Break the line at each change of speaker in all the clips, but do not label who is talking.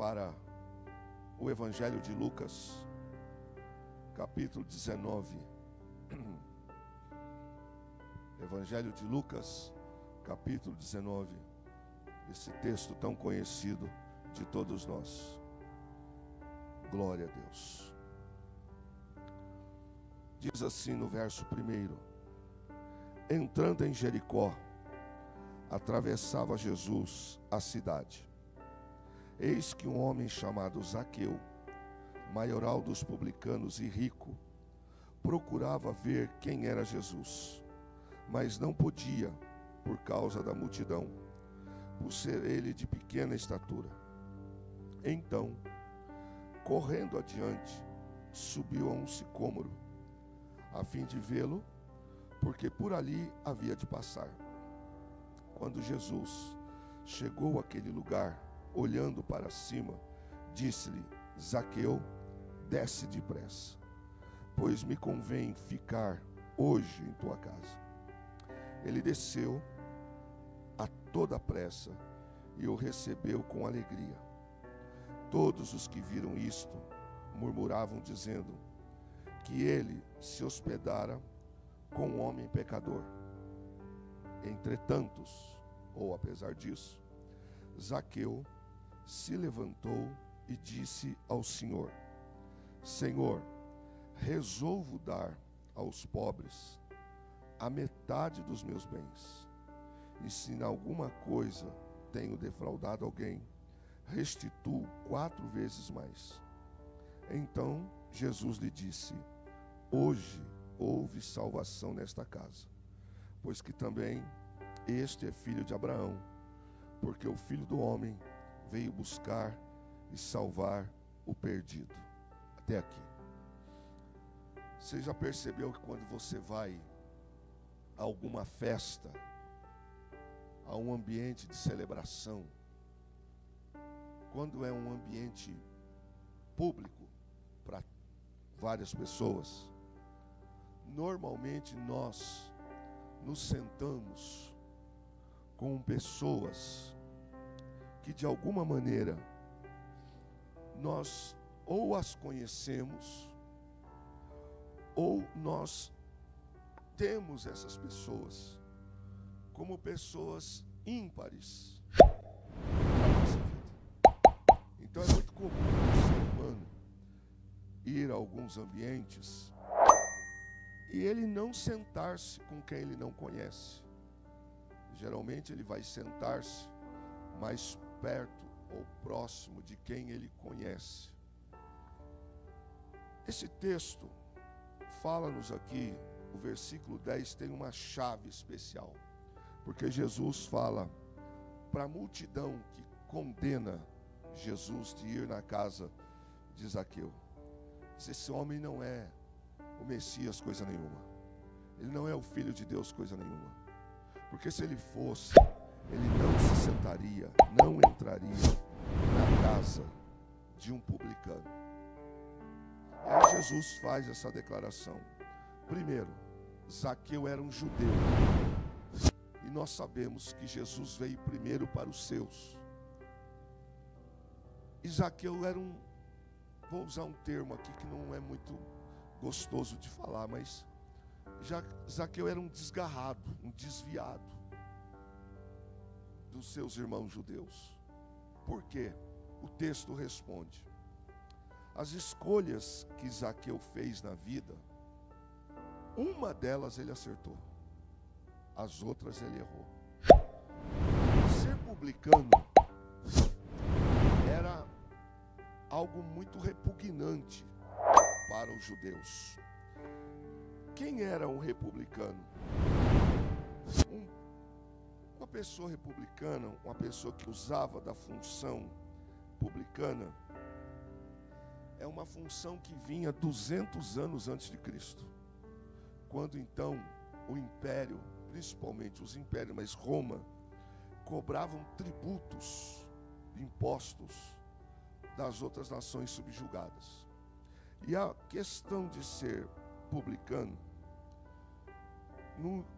para o Evangelho de Lucas, capítulo 19. Evangelho de Lucas, capítulo 19. Esse texto tão conhecido de todos nós. Glória a Deus. Diz assim no verso 1: Entrando em Jericó, atravessava Jesus a cidade. Eis que um homem chamado Zaqueu, maioral dos publicanos e rico, procurava ver quem era Jesus, mas não podia por causa da multidão, por ser ele de pequena estatura. Então, correndo adiante, subiu a um sicômoro, a fim de vê-lo, porque por ali havia de passar. Quando Jesus chegou àquele lugar, olhando para cima, disse-lhe: Zaqueu, desce depressa, pois me convém ficar hoje em tua casa. Ele desceu a toda pressa e o recebeu com alegria. Todos os que viram isto murmuravam, dizendo que ele se hospedara com um homem pecador. Entretanto, ou apesar disso, Zaqueu se levantou e disse ao Senhor: Senhor, resolvo dar aos pobres a metade dos meus bens, e se em alguma coisa tenho defraudado alguém, restituo 4 vezes mais. Então Jesus lhe disse: Hoje houve salvação nesta casa, pois que também este é filho de Abraão, porque o Filho do Homem veio buscar e salvar o perdido. Até aqui. Você já percebeu que quando você vai a alguma festa, a um ambiente de celebração, quando é um ambiente público para várias pessoas, normalmente nós nos sentamos com pessoas que de alguma maneira nós ou as conhecemos, ou nós temos essas pessoas como pessoas ímpares na nossa vida. Então é muito comum o ser humano ir a alguns ambientes e ele não sentar-se com quem ele não conhece. Geralmente ele vai sentar-se mais perto ou próximo de quem ele conhece. Esse texto fala-nos aqui, o versículo 10 tem uma chave especial, porque Jesus fala para a multidão que condena Jesus de ir na casa de Zaqueu. Esse homem não é o Messias coisa nenhuma, ele não é o Filho de Deus coisa nenhuma, porque se ele fosse, ele não se sentaria, não entraria na casa de um publicano. E aí Jesus faz essa declaração. Primeiro, Zaqueu era um judeu, e nós sabemos que Jesus veio primeiro para os seus. E Zaqueu era vou usar um termo aqui que não é muito gostoso de falar, mas Zaqueu era um desgarrado, um desviado dos seus irmãos judeus. Por quê? O texto responde: as escolhas que Zaqueu fez na vida, uma delas ele acertou, as outras ele errou. Ser publicano era algo muito repugnante para os judeus. Quem era um republicano? Uma pessoa republicana, uma pessoa que usava da função publicana, é uma função que vinha 200 anos antes de Cristo, quando então o império, principalmente os impérios, mas Roma, cobravam tributos, impostos das outras nações subjugadas. E a questão de ser publicano,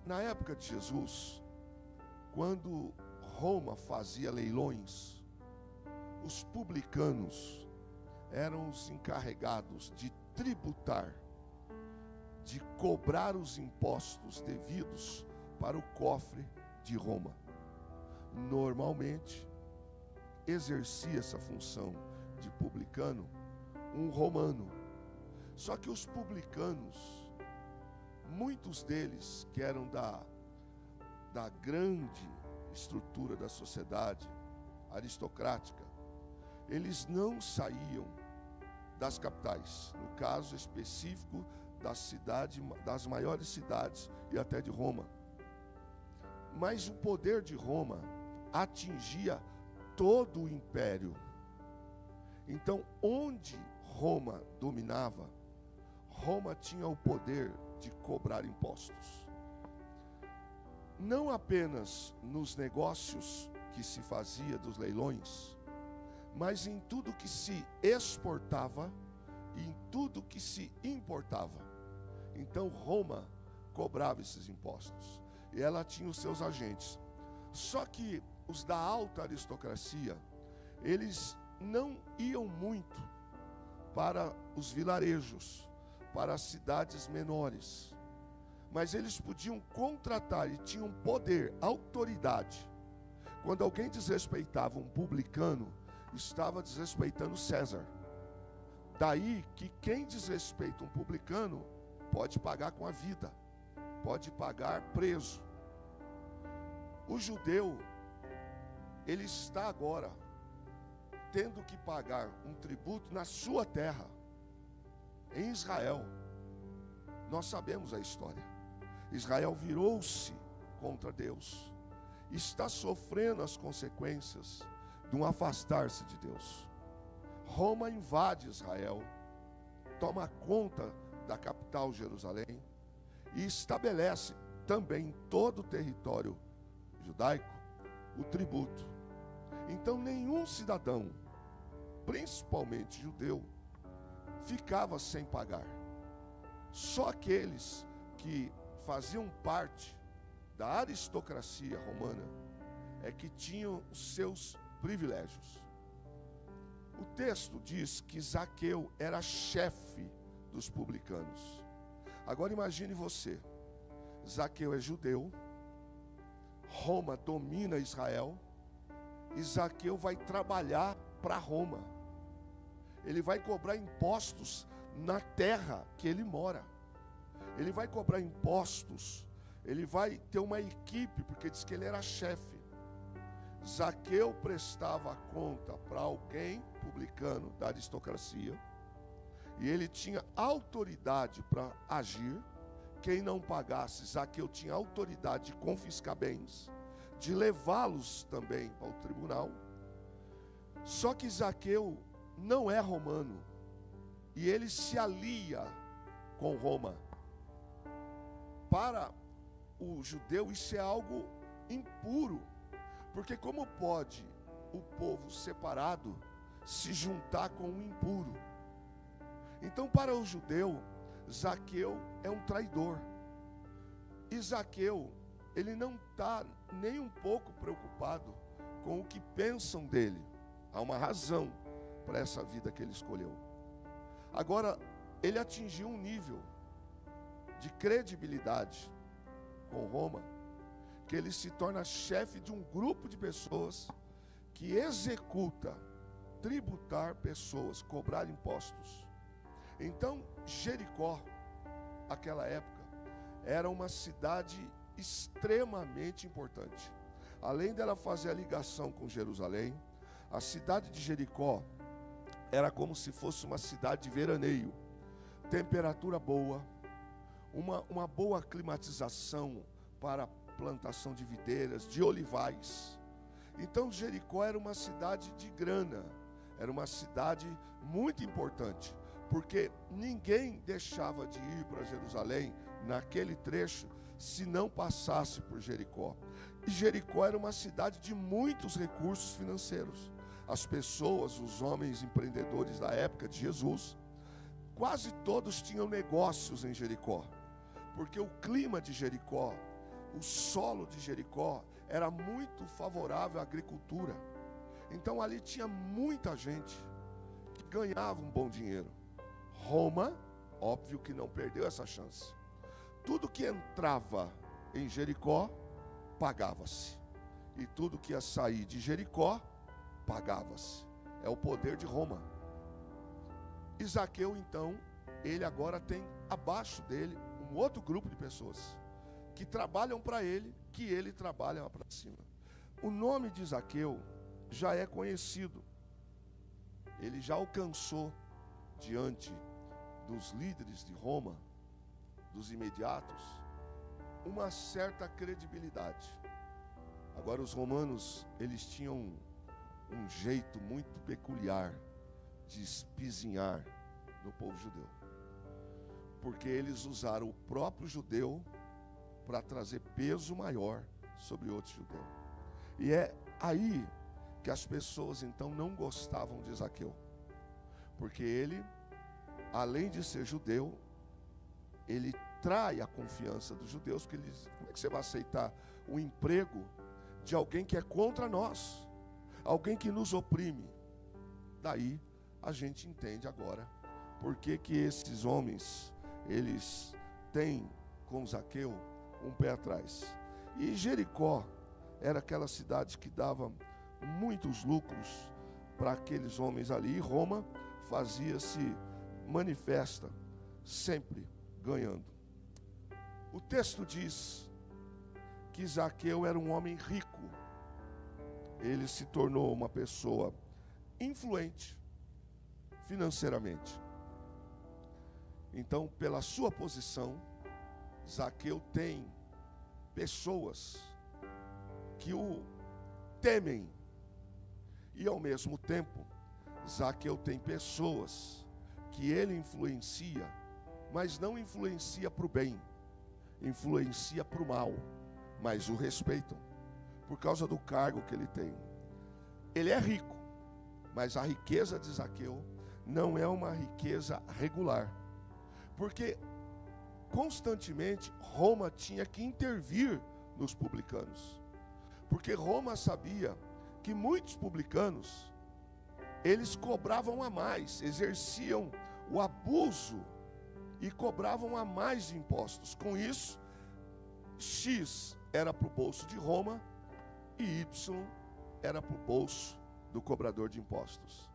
na época de Jesus, quando Roma fazia leilões, Os publicanos eram os encarregados de tributar, de cobrar os impostos devidos para o cofre de Roma. Normalmente, exercia essa função de publicano um romano. Só que os publicanos, muitos deles que eram da grande estrutura da sociedade aristocrática, eles não saíam das capitais, no caso específico das maiores cidades e até de Roma. Mas o poder de Roma atingia todo o império. Então, onde Roma dominava, Roma tinha o poder de cobrar impostos. Não apenas nos negócios que se fazia dos leilões, mas em tudo que se exportava e em tudo que se importava. Então Roma cobrava esses impostos e ela tinha os seus agentes. Só que os da alta aristocracia, eles não iam muito para os vilarejos, para as cidades menores, mas eles podiam contratar e tinham poder, autoridade. Quando alguém desrespeitava um publicano, estava desrespeitando César. Daí que quem desrespeita um publicano pode pagar com a vida, pode pagar preso. O judeu, ele está agora tendo que pagar um tributo na sua terra, em Israel. Nós sabemos a história. Israel virou-se contra Deus, está sofrendo as consequências de um afastar-se de Deus. Roma invade Israel, toma conta da capital Jerusalém e estabelece também em todo o território judaico o tributo. Então nenhum cidadão, principalmente judeu, ficava sem pagar. Só aqueles que faziam parte da aristocracia romana é que tinham os seus privilégios. O texto diz que Zaqueu era chefe dos publicanos. Agora imagine você, Zaqueu é judeu, Roma domina Israel, e Zaqueu vai trabalhar para Roma. Ele vai cobrar impostos na terra que ele mora. Ele vai cobrar impostos, ele vai ter uma equipe, porque diz que ele era chefe. Zaqueu prestava conta para alguém, publicano da aristocracia, e ele tinha autoridade para agir. Quem não pagasse, Zaqueu tinha autoridade de confiscar bens, de levá-los também para o tribunal. Só que Zaqueu não é romano, e ele se alia com Roma. Para o judeu isso é algo impuro, porque como pode o povo separado se juntar com o impuro? Então para o judeu, Zaqueu é um traidor. E Zaqueu, ele não está nem um pouco preocupado com o que pensam dele. Há uma razão para essa vida que ele escolheu. Agora, ele atingiu um nível de credibilidade com Roma, que ele se torna chefe de um grupo de pessoas que executa tributar pessoas, cobrar impostos. Então, Jericó, aquela época, era uma cidade extremamente importante. Além dela fazer a ligação com Jerusalém, a cidade de Jericó era como se fosse uma cidade de veraneio. Temperatura boa, uma boa climatização para a plantação de videiras, de olivais. Então Jericó era uma cidade de grana, era uma cidade muito importante, porque ninguém deixava de ir para Jerusalém naquele trecho se não passasse por Jericó. E Jericó era uma cidade de muitos recursos financeiros. As pessoas, os homens empreendedores da época de Jesus, quase todos tinham negócios em Jericó, porque o clima de Jericó, o solo de Jericó era muito favorável à agricultura. Então ali tinha muita gente que ganhava um bom dinheiro. Roma, óbvio que não perdeu essa chance. Tudo que entrava em Jericó, pagava-se. E tudo que ia sair de Jericó, pagava-se. É o poder de Roma. E Zaqueu, então, ele agora tem abaixo dele um outro grupo de pessoas que trabalham para ele, que ele trabalha para cima. O nome de Zaqueu já é conhecido. Ele já alcançou diante dos líderes de Roma, dos imediatos, uma certa credibilidade. Agora os romanos, eles tinham um jeito muito peculiar de espizinhar no povo judeu, porque eles usaram o próprio judeu para trazer peso maior sobre outro judeu. E é aí que as pessoas então não gostavam de Zaqueu, porque ele, além de ser judeu, ele trai a confiança dos judeus, porque eles, como é que você vai aceitar o emprego de alguém que é contra nós, alguém que nos oprime? Daí a gente entende agora por que esses homens, eles têm com Zaqueu um pé atrás. E Jericó era aquela cidade que dava muitos lucros para aqueles homens ali, e Roma fazia-se manifesta, sempre ganhando. O texto diz que Zaqueu era um homem rico. Ele se tornou uma pessoa influente financeiramente. Então, pela sua posição, Zaqueu tem pessoas que o temem. E ao mesmo tempo, Zaqueu tem pessoas que ele influencia, mas não influencia para o bem, influencia para o mal, mas o respeitam, por causa do cargo que ele tem. Ele é rico, mas a riqueza de Zaqueu não é uma riqueza regular, porque constantemente Roma tinha que intervir nos publicanos, porque Roma sabia que muitos publicanos, eles cobravam a mais, exerciam o abuso e cobravam a mais de impostos. Com isso, X era para o bolso de Roma e Y era para o bolso do cobrador de impostos.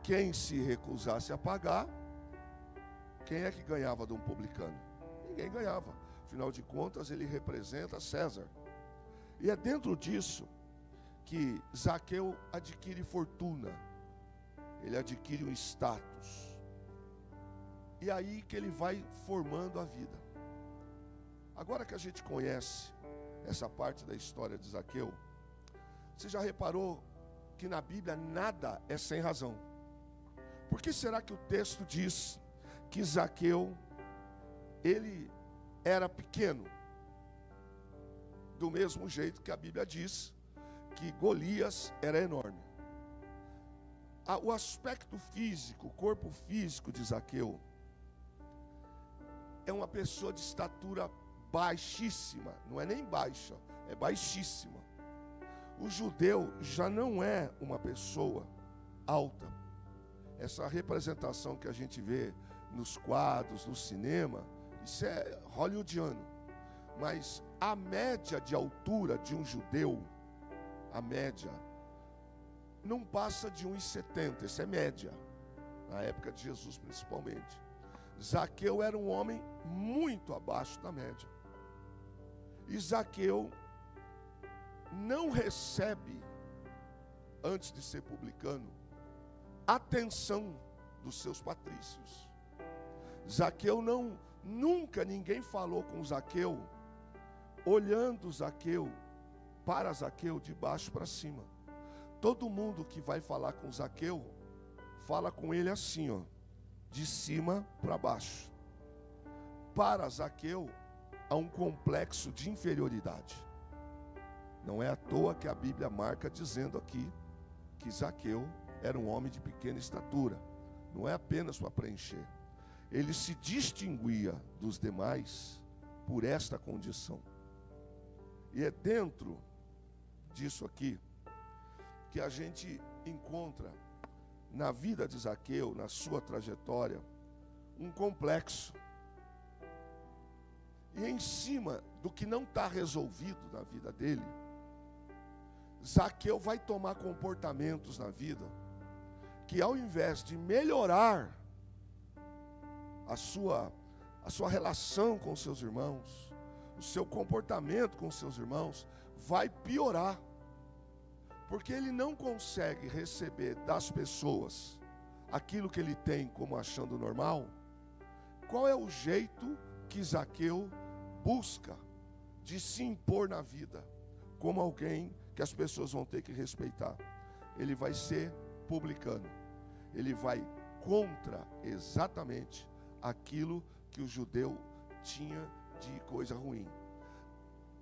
Quem se recusasse a pagar, quem é que ganhava de um publicano? Ninguém ganhava. Afinal de contas, ele representa César. E é dentro disso que Zaqueu adquire fortuna, ele adquire um status. E aí que ele vai formando a vida. Agora que a gente conhece essa parte da história de Zaqueu, você já reparou que na Bíblia nada é sem razão? Por que será que o texto diz que Zaqueu, ele era pequeno? Do mesmo jeito que a Bíblia diz que Golias era enorme. O aspecto físico, o corpo físico de Zaqueu é uma pessoa de estatura baixíssima, não é nem baixa, é baixíssima. O judeu já não é uma pessoa alta. Essa representação que a gente vê nos quadros, no cinema, isso é hollywoodiano. Mas a média de altura de um judeu, a média, não passa de 1,70, isso é média, na época de Jesus principalmente. Zaqueu era um homem muito abaixo da média. E Zaqueu não recebe, antes de ser publicano, atenção dos seus patrícios. Zaqueu nunca ninguém falou com Zaqueu, olhando Zaqueu, para Zaqueu de baixo para cima. Todo mundo que vai falar com Zaqueu, fala com ele assim, ó, de cima para baixo. Para Zaqueu, há um complexo de inferioridade. Não é à toa que a Bíblia marca dizendo aqui que Zaqueu era um homem de pequena estatura. Não é apenas para preencher. Ele se distinguia dos demais por esta condição. E é dentro disso aqui que a gente encontra na vida de Zaqueu, na sua trajetória, um complexo. E em cima do que não está resolvido na vida dele, Zaqueu vai tomar comportamentos na vida que, ao invés de melhorar a sua relação com os seus irmãos, o seu comportamento com os seus irmãos, vai piorar. Porque ele não consegue receber das pessoas aquilo que ele tem como achando normal. Qual é o jeito que Zaqueu busca de se impor na vida como alguém que as pessoas vão ter que respeitar? Ele vai ser publicano. Ele vai contra exatamente aquilo que o judeu tinha de coisa ruim.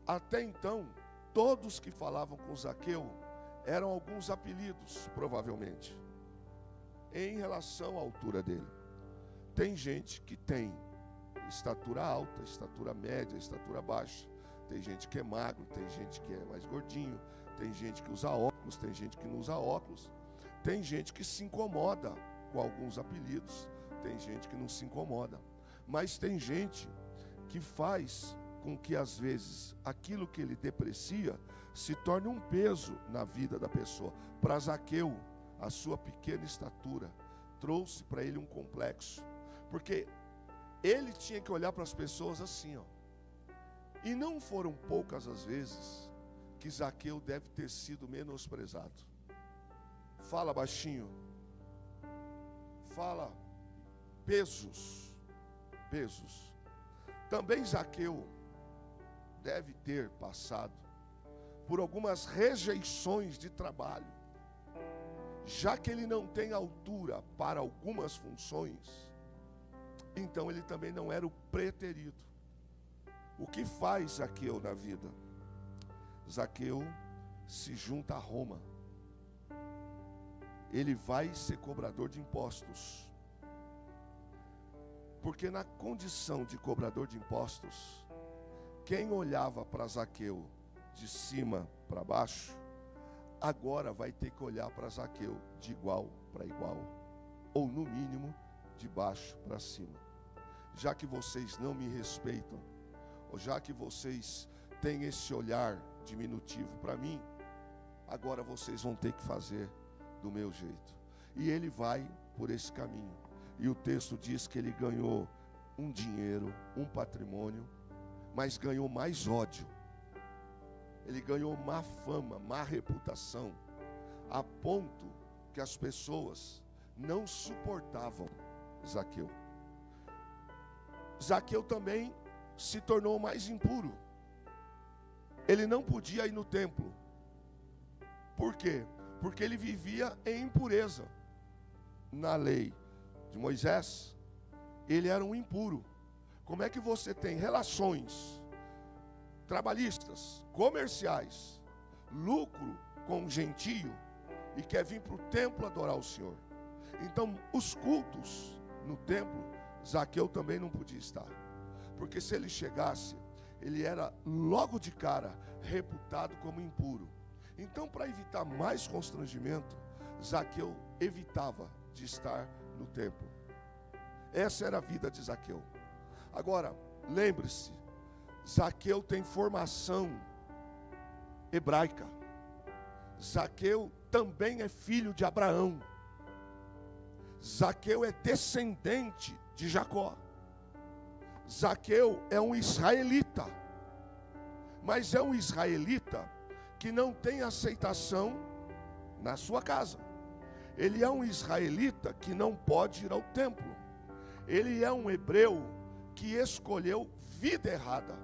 Até então, todos que falavam com Zaqueu eram alguns apelidos, provavelmente, em relação à altura dele. Tem gente que tem estatura alta, estatura média, estatura baixa. Tem gente que é magro, tem gente que é mais gordinho, tem gente que usa óculos, tem gente que não usa óculos. Tem gente que se incomoda com alguns apelidos, tem gente que não se incomoda. Mas tem gente que faz com que, às vezes, aquilo que ele deprecia se torne um peso na vida da pessoa. Para Zaqueu, a sua pequena estatura trouxe para ele um complexo, porque ele tinha que olhar para as pessoas assim, ó. E não foram poucas as vezes que Zaqueu deve ter sido menosprezado. Fala baixinho. Fala pesos. Também Zaqueu deve ter passado por algumas rejeições de trabalho. Já que ele não tem altura para algumas funções, então ele também não era o preterido. O que faz Zaqueu na vida? Zaqueu se junta a Roma. Ele vai ser cobrador de impostos. Porque na condição de cobrador de impostos, quem olhava para Zaqueu de cima para baixo, agora vai ter que olhar para Zaqueu de igual para igual, ou no mínimo de baixo para cima. Já que vocês não me respeitam, ou já que vocês têm esse olhar diminutivo para mim, agora vocês vão ter que fazer do meu jeito. E ele vai por esse caminho. E o texto diz que ele ganhou um dinheiro, um patrimônio, mas ganhou mais ódio. Ele ganhou má fama, má reputação, a ponto que as pessoas não suportavam Zaqueu. Zaqueu também se tornou mais impuro. Ele não podia ir no templo. Por quê? Porque ele vivia em impureza. Na lei de Moisés, ele era um impuro. Como é que você tem relações trabalhistas, comerciais, lucro com um gentio e quer vir para o templo adorar o Senhor? Então, os cultos no templo, Zaqueu também não podia estar. Porque se ele chegasse, ele era logo de cara reputado como impuro. Então, para evitar mais constrangimento, Zaqueu evitava de estar no templo. Essa era a vida de Zaqueu. Agora, lembre-se, Zaqueu tem formação hebraica. Zaqueu também é filho de Abraão. Zaqueu é descendente de Jacó. Zaqueu é um israelita. Mas é um israelita que não tem aceitação na sua casa. Ele é um israelita que não pode ir ao templo. Ele é um hebreu que escolheu vida errada.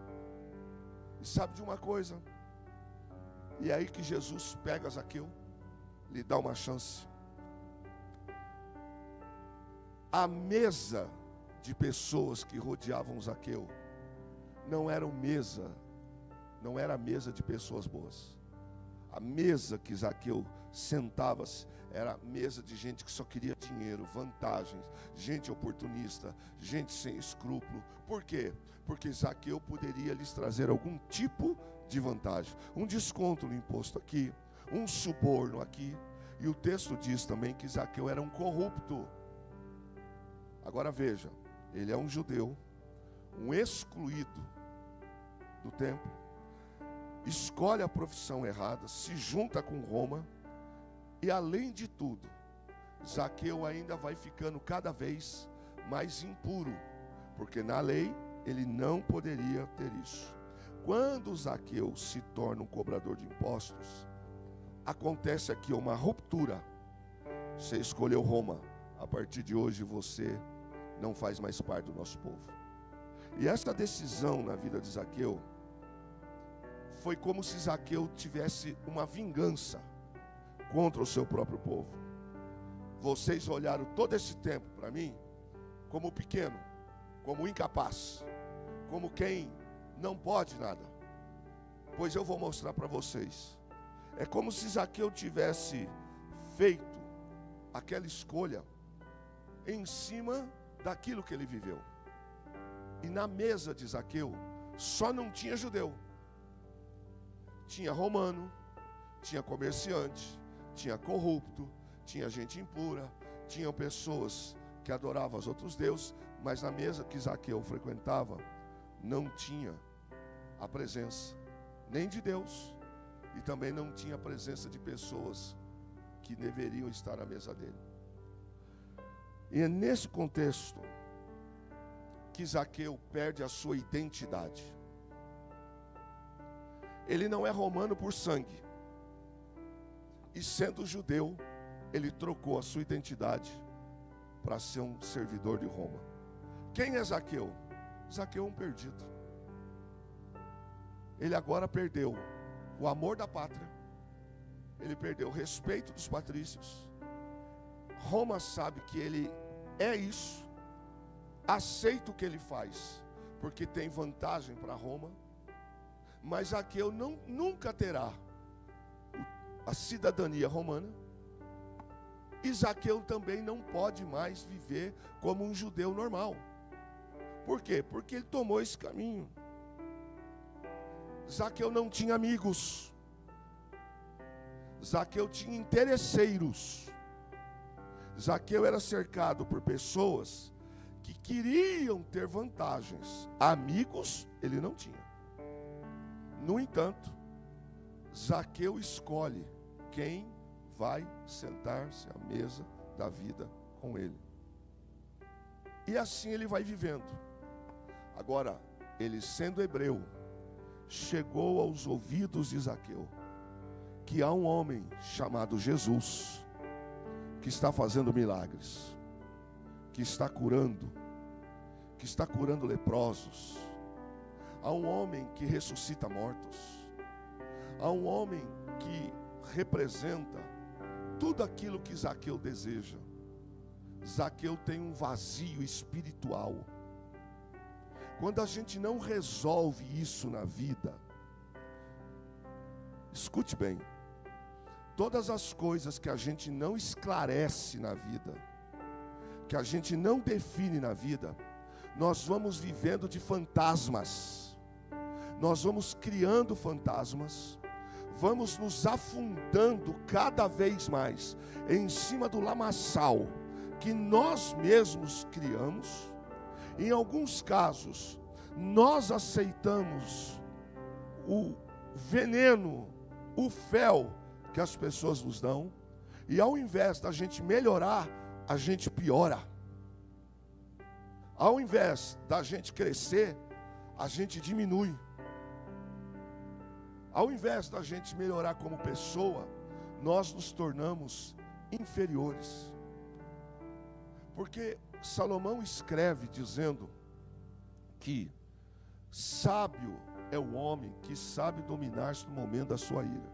E sabe de uma coisa? E é aí que Jesus pega Zaqueu, lhe dá uma chance. A mesa de pessoas que rodeavam Zaqueu não era mesa de pessoas boas. A mesa que Zaqueu sentava-se era mesa de gente que só queria dinheiro, vantagens, gente oportunista, gente sem escrúpulo. Por quê? Porque Zaqueu poderia lhes trazer algum tipo de vantagem. Um desconto no imposto aqui, um suborno aqui. E o texto diz também que Zaqueu era um corrupto. Agora veja, ele é um judeu, um excluído do templo, escolhe a profissão errada, se junta com Roma, e além de tudo, Zaqueu ainda vai ficando cada vez mais impuro, porque na lei ele não poderia ter isso. Quando Zaqueu se torna um cobrador de impostos, acontece aqui uma ruptura. Você escolheu Roma, a partir de hoje você não faz mais parte do nosso povo. E essa decisão na vida de Zaqueu foi como se Zaqueu tivesse uma vingança contra o seu próprio povo. Vocês olharam todo esse tempo para mim como pequeno, como incapaz, como quem não pode nada. Pois eu vou mostrar para vocês. É como se Zaqueu tivesse feito aquela escolha em cima daquilo que ele viveu. E na mesa de Zaqueu só não tinha judeu. Tinha romano, tinha comerciante, tinha corrupto, tinha gente impura, tinham pessoas que adoravam os outros deuses, mas na mesa que Zaqueu frequentava não tinha a presença nem de Deus e também não tinha a presença de pessoas que deveriam estar à mesa dele. E é nesse contexto que Zaqueu perde a sua identidade. Ele não é romano por sangue, e sendo judeu, ele trocou a sua identidade para ser um servidor de Roma. Quem é Zaqueu? Zaqueu é um perdido. Ele agora perdeu o amor da pátria, ele perdeu o respeito dos patrícios. Roma sabe que ele é isso, aceita o que ele faz, porque tem vantagem para Roma, mas Zaqueu nunca terá a cidadania romana, e Zaqueu também não pode mais viver como um judeu normal. Por quê? Porque ele tomou esse caminho. Zaqueu não tinha amigos, Zaqueu tinha interesseiros. Zaqueu era cercado por pessoas que queriam ter vantagens. Amigos ele não tinha. No entanto, Zaqueu escolhe quem vai sentar-se à mesa da vida com ele. E assim ele vai vivendo. Agora, ele sendo hebreu, chegou aos ouvidos de Zaqueu que há um homem chamado Jesus, que está fazendo milagres, que está curando leprosos. Há um homem que ressuscita mortos. Há um homem que representa tudo aquilo que Zaqueu deseja. Zaqueu tem um vazio espiritual. Quando a gente não resolve isso na vida, escute bem, todas as coisas que a gente não esclarece na vida, que a gente não define na vida, nós vamos vivendo de fantasmas, nós vamos criando fantasmas, vamos nos afundando cada vez mais em cima do lamaçal que nós mesmos criamos. Em alguns casos, nós aceitamos o veneno, o fel que as pessoas nos dão, e ao invés da gente melhorar, a gente piora. Ao invés da gente crescer, a gente diminui. Ao invés da gente melhorar como pessoa, nós nos tornamos inferiores. Porque Salomão escreve dizendo que sábio é o homem que sabe dominar-se no momento da sua ira.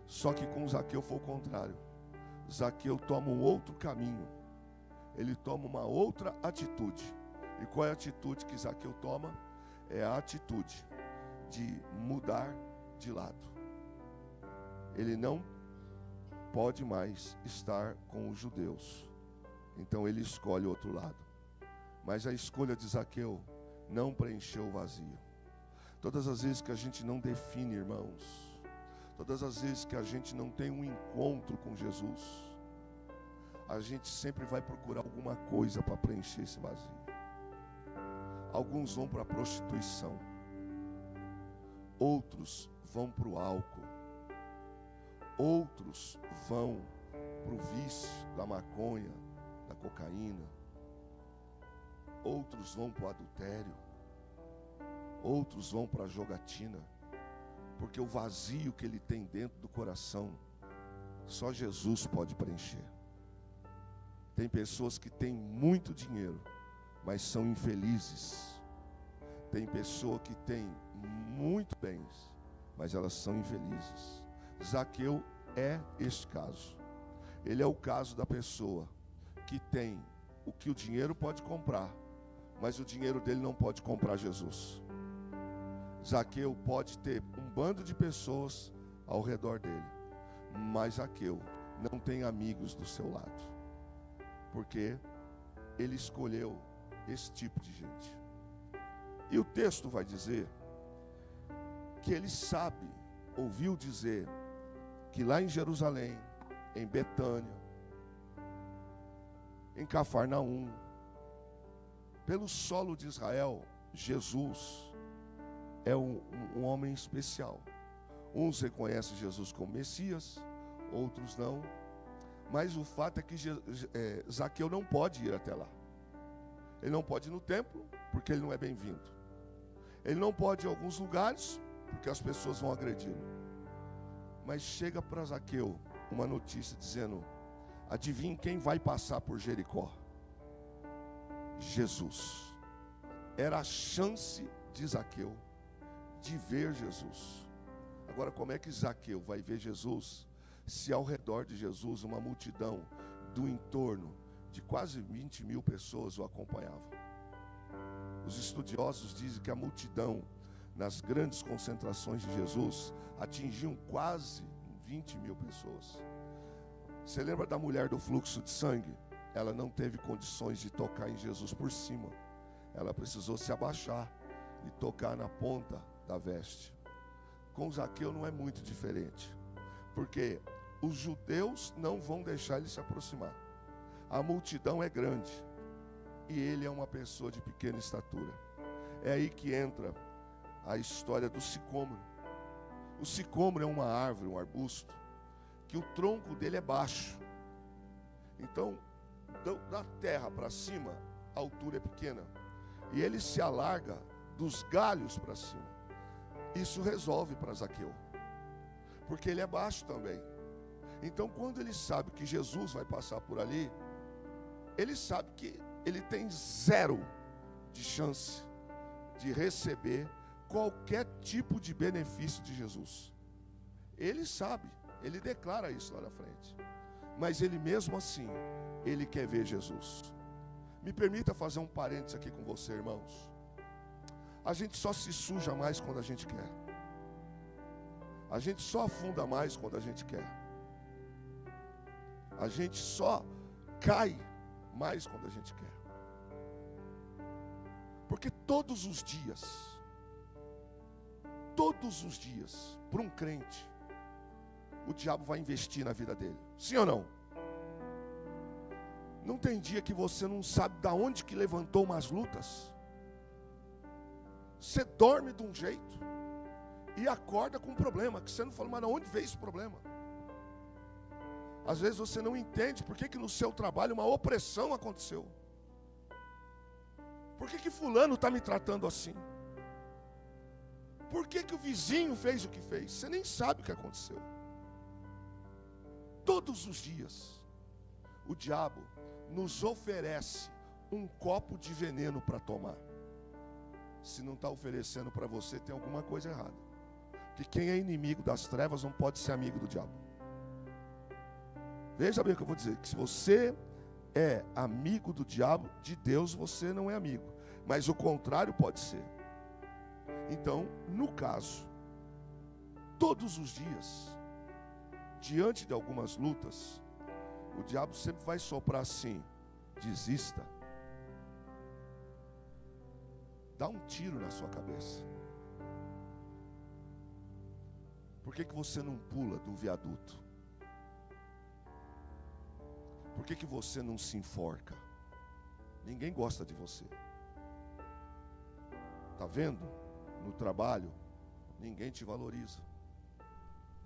Só que com Zaqueu foi o contrário. Zaqueu toma um outro caminho. Ele toma uma outra atitude. E qual é a atitude que Zaqueu toma? É a atitude de mudar de lado. Ele não pode mais estar com os judeus. Então ele escolhe o outro lado. Mas a escolha de Zaqueu não preencheu o vazio. Todas as vezes que a gente não define, irmãos, Todas as vezes que a gente não tem um encontro com Jesus, a gente sempre vai procurar alguma coisa para preencher esse vazio. Alguns vão para a prostituição, outros vão para o álcool, outros vão para o vício da maconha, da cocaína, outros vão para o adultério, outros vão para a jogatina, porque o vazio que ele tem dentro do coração, só Jesus pode preencher. Tem pessoas que têm muito dinheiro, mas são infelizes. Tem pessoa que tem muito bens, mas elas são infelizes. Zaqueu é este caso. Ele é o caso da pessoa que tem o que o dinheiro pode comprar, mas o dinheiro dele não pode comprar Jesus. Zaqueu pode ter um bando de pessoas ao redor dele, mas Zaqueu não tem amigos do seu lado, porque ele escolheu esse tipo de gente. E o texto vai dizer que ele sabe, ouviu dizer, que lá em Jerusalém, em Betânia, em Cafarnaum, pelo solo de Israel, Jesus é um homem especial. Uns reconhecem Jesus como Messias, outros não. Mas o fato é que Zaqueu não pode ir até lá. Ele não pode ir no templo, porque ele não é bem-vindo. Ele não pode ir a alguns lugares, porque as pessoas vão agredi-lo. Mas chega para Zaqueu uma notícia dizendo: adivinhe quem vai passar por Jericó? Jesus. Era a chance de Zaqueu de ver Jesus. Agora, como é que Zaqueu vai ver Jesus se ao redor de Jesus uma multidão do entorno de quase 20 mil pessoas o acompanhava? Os estudiosos dizem que a multidão nas grandes concentrações de Jesus atingiam quase 20 mil pessoas. Você lembra da mulher do fluxo de sangue? Ela não teve condições de tocar em Jesus por cima. Ela precisou se abaixar e tocar na ponta da veste. Com Zaqueu não é muito diferente, porque os judeus não vão deixar ele se aproximar. A multidão é grande e ele é uma pessoa de pequena estatura. É aí que entra a história do sicômoro. O sicômoro é uma árvore, um arbusto, que o tronco dele é baixo. Então, da terra para cima, a altura é pequena. E ele se alarga dos galhos para cima. Isso resolve para Zaqueu, porque ele é baixo também. Então, quando ele sabe que Jesus vai passar por ali, ele sabe que ele tem zero de chance de receber qualquer tipo de benefício de Jesus. Ele sabe, ele declara isso lá na frente. Mas ele mesmo assim, ele quer ver Jesus. Me permita fazer um parênteses aqui com você, irmãos. A gente só se suja mais quando a gente quer. A gente só afunda mais quando a gente quer. A gente só cai mais quando a gente quer. Porque todos os dias, para um crente, o diabo vai investir na vida dele. Sim ou não? Não tem dia que você não sabe de onde que levantou umas lutas. Você dorme de um jeito e acorda com um problema, que você não fala, mas de onde veio esse problema? Às vezes você não entende por que no seu trabalho uma opressão aconteceu. Por que fulano está me tratando assim? Por que o vizinho fez o que fez? Você nem sabe o que aconteceu. Todos os dias, o diabo nos oferece um copo de veneno para tomar. Se não está oferecendo para você, tem alguma coisa errada. Porque quem é inimigo das trevas não pode ser amigo do diabo. Veja bem o que eu vou dizer, que se você é amigo do diabo, de Deus você não é amigo. Mas o contrário pode ser. Então, no caso, todos os dias, diante de algumas lutas, o diabo sempre vai soprar assim: desista. Dá um tiro na sua cabeça. Por que você não pula do viaduto? Por que você não se enforca? Ninguém gosta de você. Está vendo? No trabalho, ninguém te valoriza.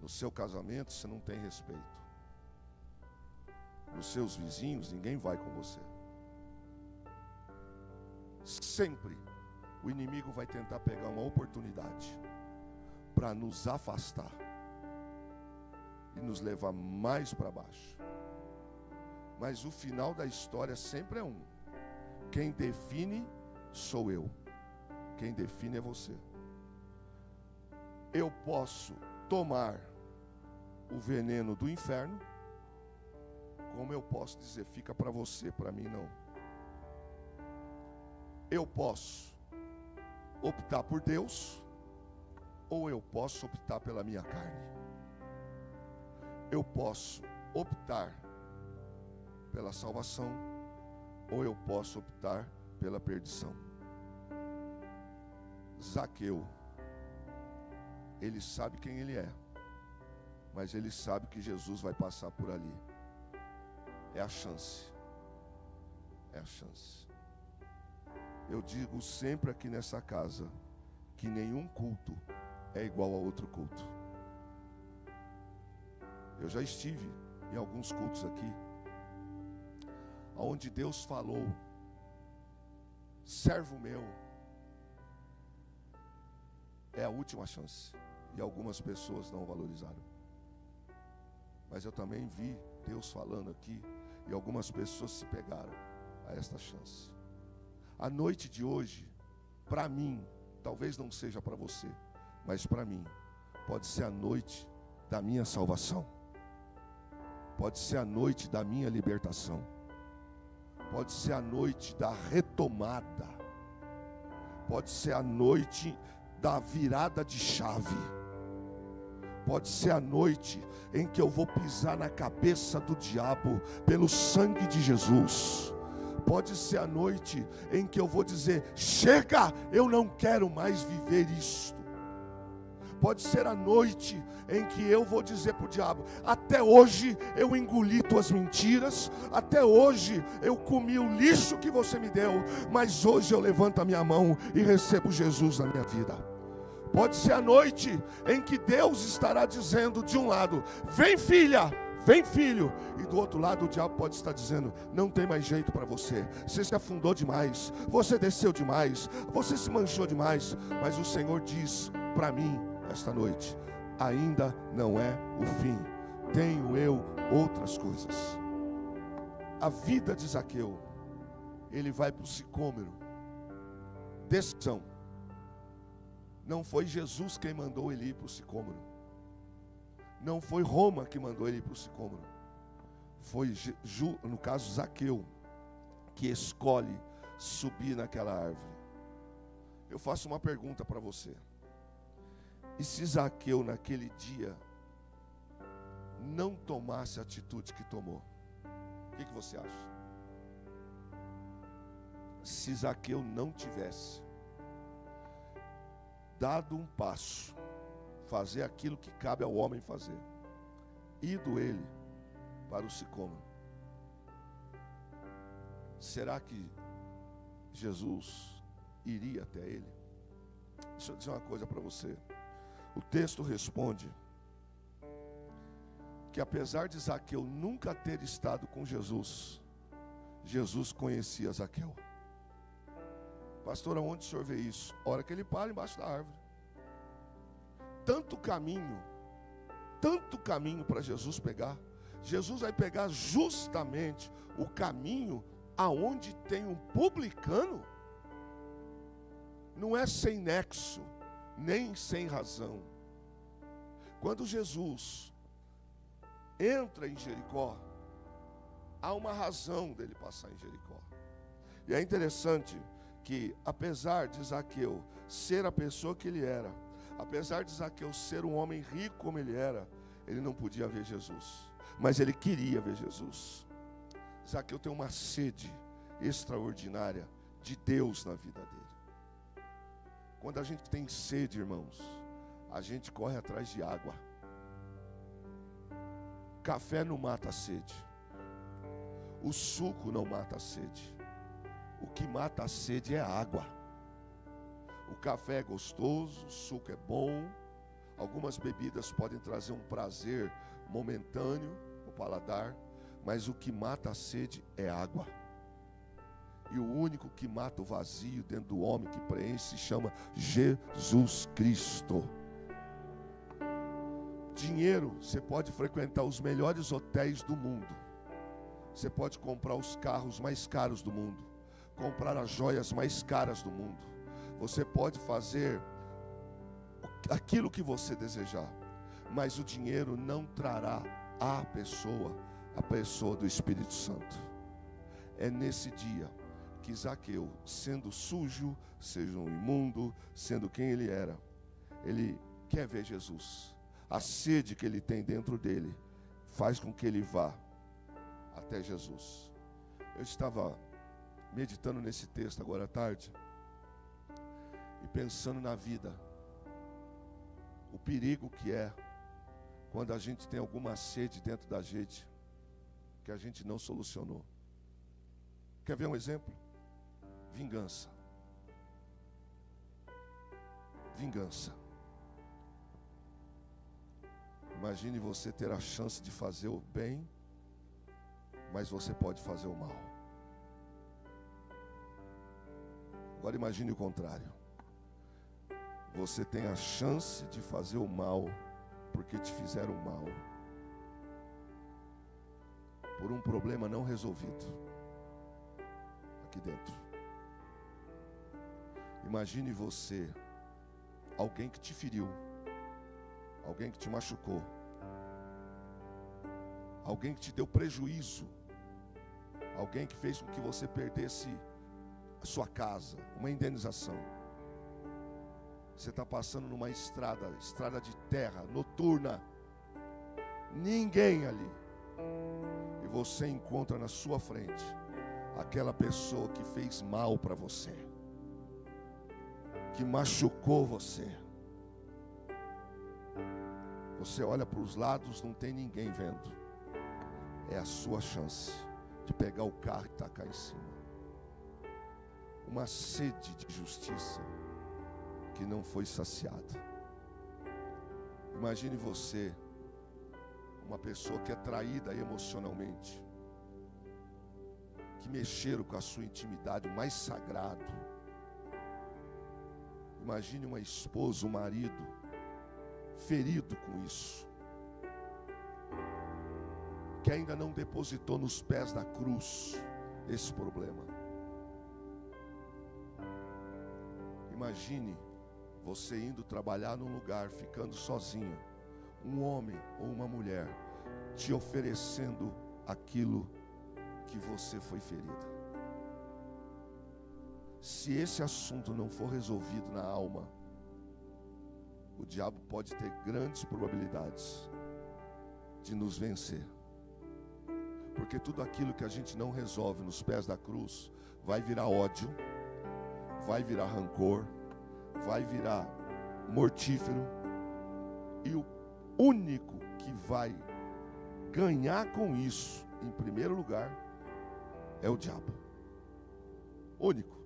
No seu casamento, você não tem respeito. Nos seus vizinhos, ninguém vai com você. Sempre o inimigo vai tentar pegar uma oportunidade para nos afastar e nos levar mais para baixo. Mas o final da história sempre é um. Quem define sou eu. Quem define é você. Eu posso tomar o veneno do inferno, como eu posso dizer, fica para você, para mim não. Eu posso optar por Deus, ou eu posso optar pela minha carne. Eu posso optar pela salvação, ou eu posso optar pela perdição. Zaqueu, ele sabe quem ele é, mas ele sabe que Jesus vai passar por ali. É a chance. É a chance. Eu digo sempre aqui nessa casa que nenhum culto é igual a outro culto. Eu já estive em alguns cultos aqui, onde Deus falou: servo meu, é a última chance. E algumas pessoas não valorizaram. Mas eu também vi Deus falando aqui, e algumas pessoas se pegaram a esta chance. A noite de hoje, para mim, talvez não seja para você, mas para mim, pode ser a noite da minha salvação. Pode ser a noite da minha libertação. Pode ser a noite da retomada. Pode ser a noite da virada de chave. Pode ser a noite em que eu vou pisar na cabeça do diabo pelo sangue de Jesus. Pode ser a noite em que eu vou dizer: chega, eu não quero mais viver isto. Pode ser a noite em que eu vou dizer para o diabo: até hoje eu engoli tuas mentiras, até hoje eu comi o lixo que você me deu, mas hoje eu levanto a minha mão e recebo Jesus na minha vida. Pode ser a noite em que Deus estará dizendo de um lado: vem filha, vem filho, e do outro lado o diabo pode estar dizendo: não tem mais jeito para você, você se afundou demais, você desceu demais, você se manchou demais. Mas o Senhor diz para mim esta noite: ainda não é o fim, tenho eu outras coisas. A vida de Zaqueu, ele vai para o sicômoro, decisão. Não foi Jesus quem mandou ele ir para o sicômoro. Não foi Roma que mandou ele ir para o sicômoro. Foi, no caso, Zaqueu, que escolhe subir naquela árvore. Eu faço uma pergunta para você. E se Zaqueu naquele dia não tomasse a atitude que tomou? O que você acha? Se Zaqueu não tivesse dado um passo, fazer aquilo que cabe ao homem fazer, ido ele para o sicômoro, será que Jesus iria até ele? Deixa eu dizer uma coisa para você. O texto responde que apesar de Zaqueu nunca ter estado com Jesus, Jesus conhecia Zaqueu. Pastor, aonde o senhor vê isso? A hora que ele para embaixo da árvore. Tanto caminho para Jesus pegar. Jesus vai pegar justamente o caminho aonde tem um publicano. Não é sem nexo, nem sem razão. Quando Jesus entra em Jericó, há uma razão dele passar em Jericó. E é interessante que, apesar de Zaqueu ser a pessoa que ele era, apesar de Zaqueu ser um homem rico como ele era, ele não podia ver Jesus, mas ele queria ver Jesus. Zaqueu tem uma sede extraordinária de Deus na vida dele. Quando a gente tem sede, irmãos, a gente corre atrás de água. café não mata a sede. O suco não mata a sede. O que mata a sede é a água. O café é gostoso, o suco é bom. Algumas bebidas podem trazer um prazer momentâneo no paladar, mas o que mata a sede é água. E o único que mata o vazio dentro do homem que preenche se chama Jesus Cristo. Dinheiro, você pode frequentar os melhores hotéis do mundo. Você pode comprar os carros mais caros do mundo, comprar as joias mais caras do mundo. Você pode fazer aquilo que você desejar, mas o dinheiro não trará a pessoa do Espírito Santo. É nesse dia que Zaqueu, sendo sujo, sendo imundo, sendo quem ele era, ele quer ver Jesus. A sede que ele tem dentro dele faz com que ele vá até Jesus. Eu estava meditando nesse texto agora à tarde e pensando na vida, o perigo que é quando a gente tem alguma sede dentro da gente que a gente não solucionou. Quer ver um exemplo? Vingança. Vingança. Imagine você ter a chance de fazer o bem, mas você pode fazer o mal. Agora imagine o contrário. Você tem a chance de fazer o mal, porque te fizeram mal, por um problema não resolvido aqui dentro. Imagine você, alguém que te feriu, alguém que te machucou, alguém que te deu prejuízo, alguém que fez com que você perdesse a sua casa, uma indenização. Você está passando numa estrada de terra, noturna, ninguém ali, e você encontra na sua frente aquela pessoa que fez mal para você, que machucou você. Você olha para os lados, não tem ninguém vendo. É a sua chance de pegar o carro e tacar em cima. Uma sede de justiça que não foi saciada. Imagine você, uma pessoa que é traída emocionalmente, que mexeram com a sua intimidade, o mais sagrado. Imagine uma esposa, um marido ferido com isso, que ainda não depositou nos pés da cruz esse problema. Imagine você indo trabalhar num lugar, ficando sozinho, um homem ou uma mulher te oferecendo aquilo que você foi ferida. Se esse assunto não for resolvido na alma, o diabo pode ter grandes probabilidades de nos vencer. Porque tudo aquilo que a gente não resolve nos pés da cruz vai virar ódio, vai virar rancor, vai virar mortífero. E o único que vai ganhar com isso, em primeiro lugar, é o diabo. Único.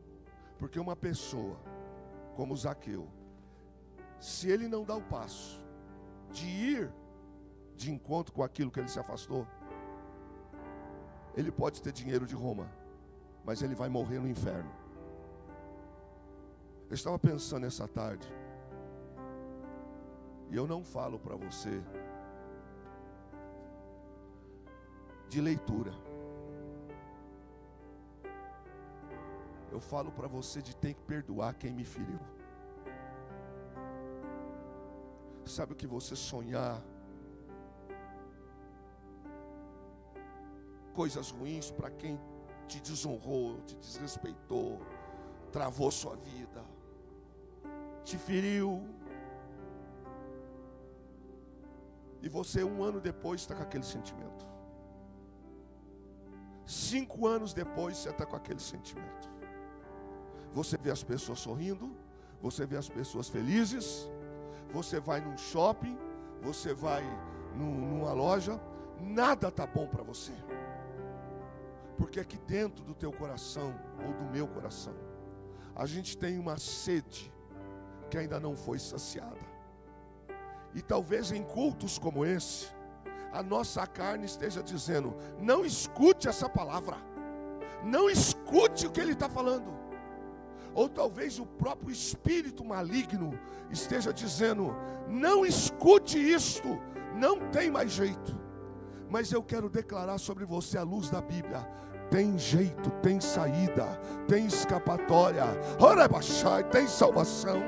Porque uma pessoa como Zaqueu, se ele não dá o passo de ir de encontro com aquilo que ele se afastou, ele pode ter dinheiro de Roma, mas ele vai morrer no inferno. Eu estava pensando essa tarde, e eu não falo para você de leitura, eu falo para você de ter que perdoar quem me feriu. Sabe o que você sonhar coisas ruins para quem te desonrou, te desrespeitou, travou sua vida, te feriu, e você 1 ano depois está com aquele sentimento, 5 anos depois você está com aquele sentimento. Você vê as pessoas sorrindo, você vê as pessoas felizes, você vai num shopping, você vai numa loja nada está bom para você. Porque aqui dentro do teu coração, ou do meu coração, a gente tem uma sede que ainda não foi saciada. E talvez em cultos como esse, a nossa carne esteja dizendo: não escute essa palavra, não escute o que ele está falando. Ou talvez o próprio espírito maligno esteja dizendo: não escute isto, não tem mais jeito. Mas eu quero declarar sobre você, à luz da Bíblia: tem jeito, tem saída, tem escapatória, ora baixai, tem salvação,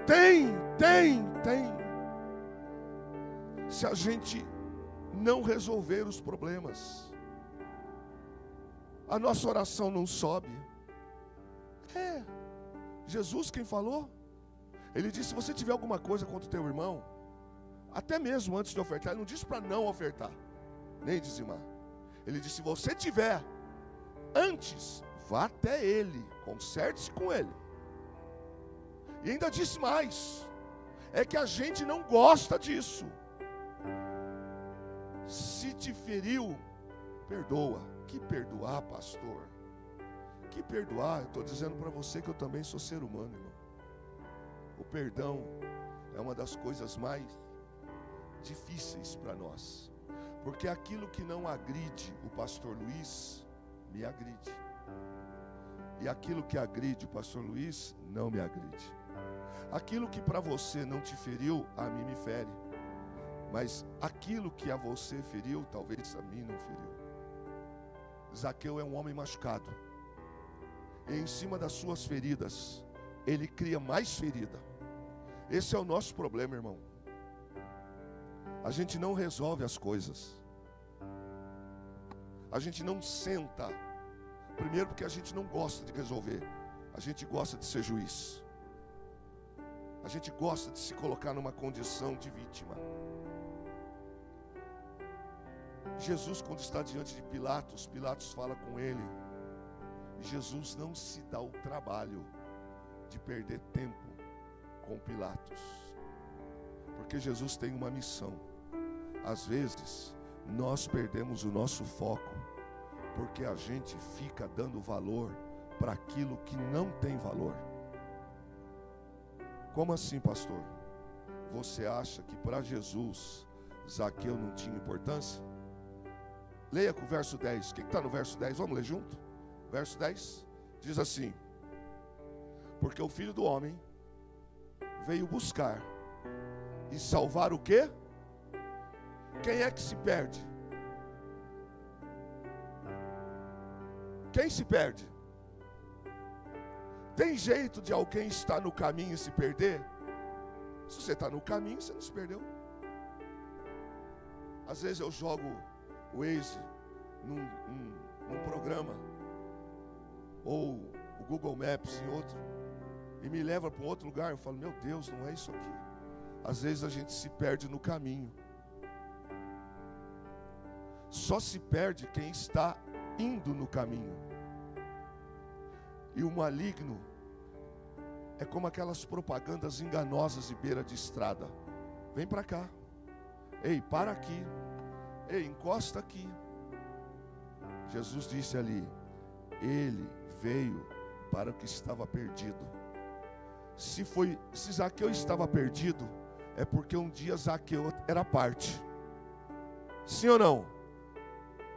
tem. Se a gente não resolver os problemas, a nossa oração não sobe. Jesus quem falou? Ele disse: se você tiver alguma coisa contra o teu irmão, até mesmo antes de ofertar, ele não disse para não ofertar, nem dizimar. Ele disse: se você tiver, antes, vá até ele, conserte-se com ele. E ainda disse mais: é que a gente não gosta disso. Se te feriu, perdoa. Que perdoar, pastor? Que perdoar? Eu estou dizendo para você que eu também sou ser humano, irmão. O perdão é uma das coisas mais difíceis para nós, porque aquilo que não agride o pastor Luiz, me agride, e aquilo que agride o pastor Luiz, não me agride. Aquilo que para você não te feriu, a mim me fere, mas aquilo que a você feriu, talvez a mim não feriu. Zaqueu é um homem machucado, e em cima das suas feridas, ele cria mais ferida. Esse é o nosso problema, irmão. A gente não resolve as coisas, a gente não senta. Primeiro porque a gente não gosta de resolver, a gente gosta de ser juiz, a gente gosta de se colocar numa condição de vítima. Jesus, quando está diante de Pilatos, Pilatos fala com ele, e Jesus não se dá o trabalho de perder tempo com Pilatos, porque Jesus tem uma missão. Às vezes nós perdemos o nosso foco porque a gente fica dando valor para aquilo que não tem valor. Como assim, pastor? Você acha que para Jesus Zaqueu não tinha importância? Leia com o verso 10. O que está no verso 10? Vamos ler junto? Verso 10 diz assim: porque o Filho do Homem veio buscar e salvar o quê? Quem é que se perde? Quem se perde? Tem jeito de alguém estar no caminho e se perder? Se você está no caminho, você não se perdeu. Às vezes eu jogo o Waze num programa, ou o Google Maps em outro, e me leva para um outro lugar. Eu falo: meu Deus, não é isso aqui. Às vezes a gente se perde no caminho. Só se perde quem está indo no caminho. E o maligno é como aquelas propagandas enganosas de beira de estrada. Vem para cá. Ei, para aqui. Ei, encosta aqui. Jesus disse ali: ele veio para o que estava perdido. Se Zaqueu estava perdido, é porque um dia Zaqueu era parte. Sim ou não?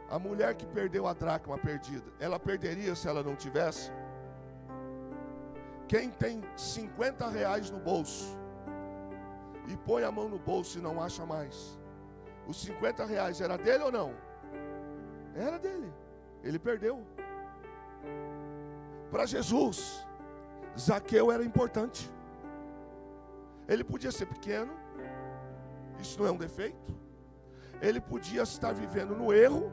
A mulher que perdeu a dracma perdida, ela perderia se ela não tivesse? Quem tem 50 reais no bolso e põe a mão no bolso e não acha mais, os 50 reais era dele ou não? Era dele. Ele perdeu. Para Jesus, Zaqueu era importante. Ele podia ser pequeno, isso não é um defeito. Ele podia estar vivendo no erro,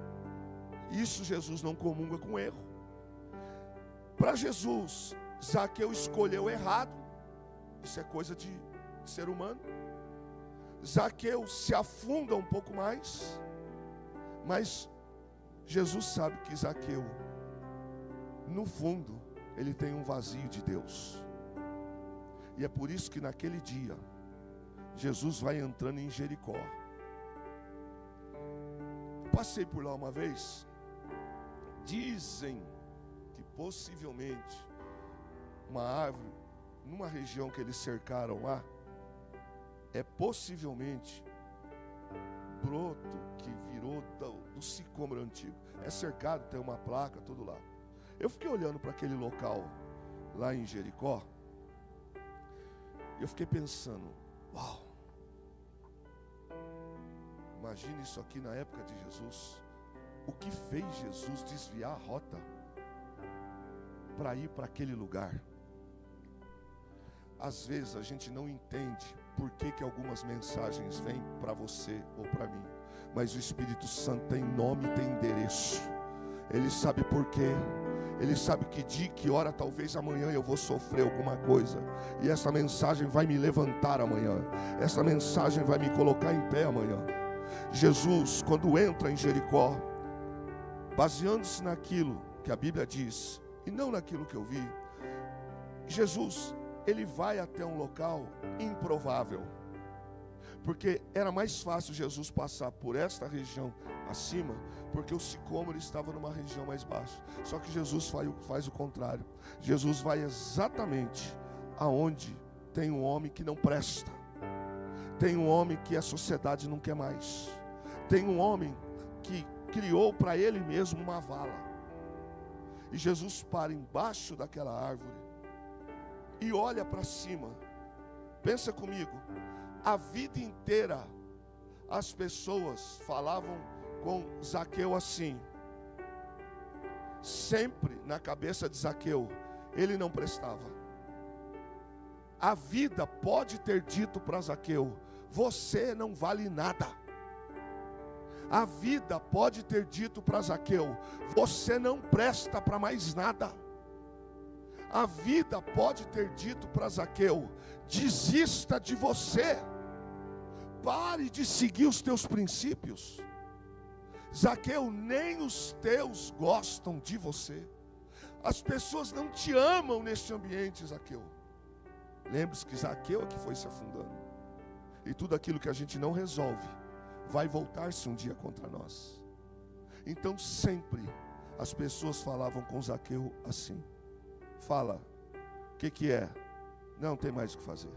isso Jesus não comunga com erro. Para Jesus, Zaqueu escolheu errado, isso é coisa de ser humano. Zaqueu se afunda um pouco mais, mas Jesus sabe que Zaqueu, no fundo, ele tem um vazio de Deus. E é por isso que naquele dia, Jesus vai entrando em Jericó. passei por lá uma vez. Dizem que possivelmente uma árvore, numa região que eles cercaram lá, é possivelmente broto que virou do sicômoro antigo. É cercado, tem uma placa, tudo lá. Eu fiquei olhando para aquele local lá em Jericó, e eu fiquei pensando, uau, imagine isso aqui na época de Jesus. O que fez Jesus desviar a rota para ir para aquele lugar? Às vezes a gente não entende por que algumas mensagens vêm para você ou para mim, mas o Espírito Santo tem nome e tem endereço. Ele sabe por quê. Ele sabe que dia, que hora, talvez amanhã eu vou sofrer alguma coisa, e essa mensagem vai me levantar amanhã. Essa mensagem vai me colocar em pé amanhã. Jesus, quando entra em Jericó, baseando-se naquilo que a Bíblia diz e não naquilo que eu vi, Jesus, ele vai até um local improvável, porque era mais fácil Jesus passar por esta região acima, porque o sicômoro estava numa região mais baixa. Só que Jesus faz o contrário. Jesus vai exatamente aonde tem um homem que não presta, tem um homem que a sociedade não quer mais, tem um homem que criou para ele mesmo uma vala. E Jesus para embaixo daquela árvore e olha para cima. Pensa comigo, a vida inteira as pessoas falavam com Zaqueu assim. Sempre na cabeça de Zaqueu, ele não prestava. A vida pode ter dito para Zaqueu, você não vale nada. A vida pode ter dito para Zaqueu, você não presta para mais nada. A vida pode ter dito para Zaqueu, desista de você, pare de seguir os teus princípios. Zaqueu, nem os teus gostam de você. As pessoas não te amam neste ambiente, Zaqueu. Lembre-se que Zaqueu é que foi se afundando. E tudo aquilo que a gente não resolve vai voltar-se um dia contra nós. Então sempre as pessoas falavam com Zaqueu assim. Fala, o que é? Não tem mais o que fazer.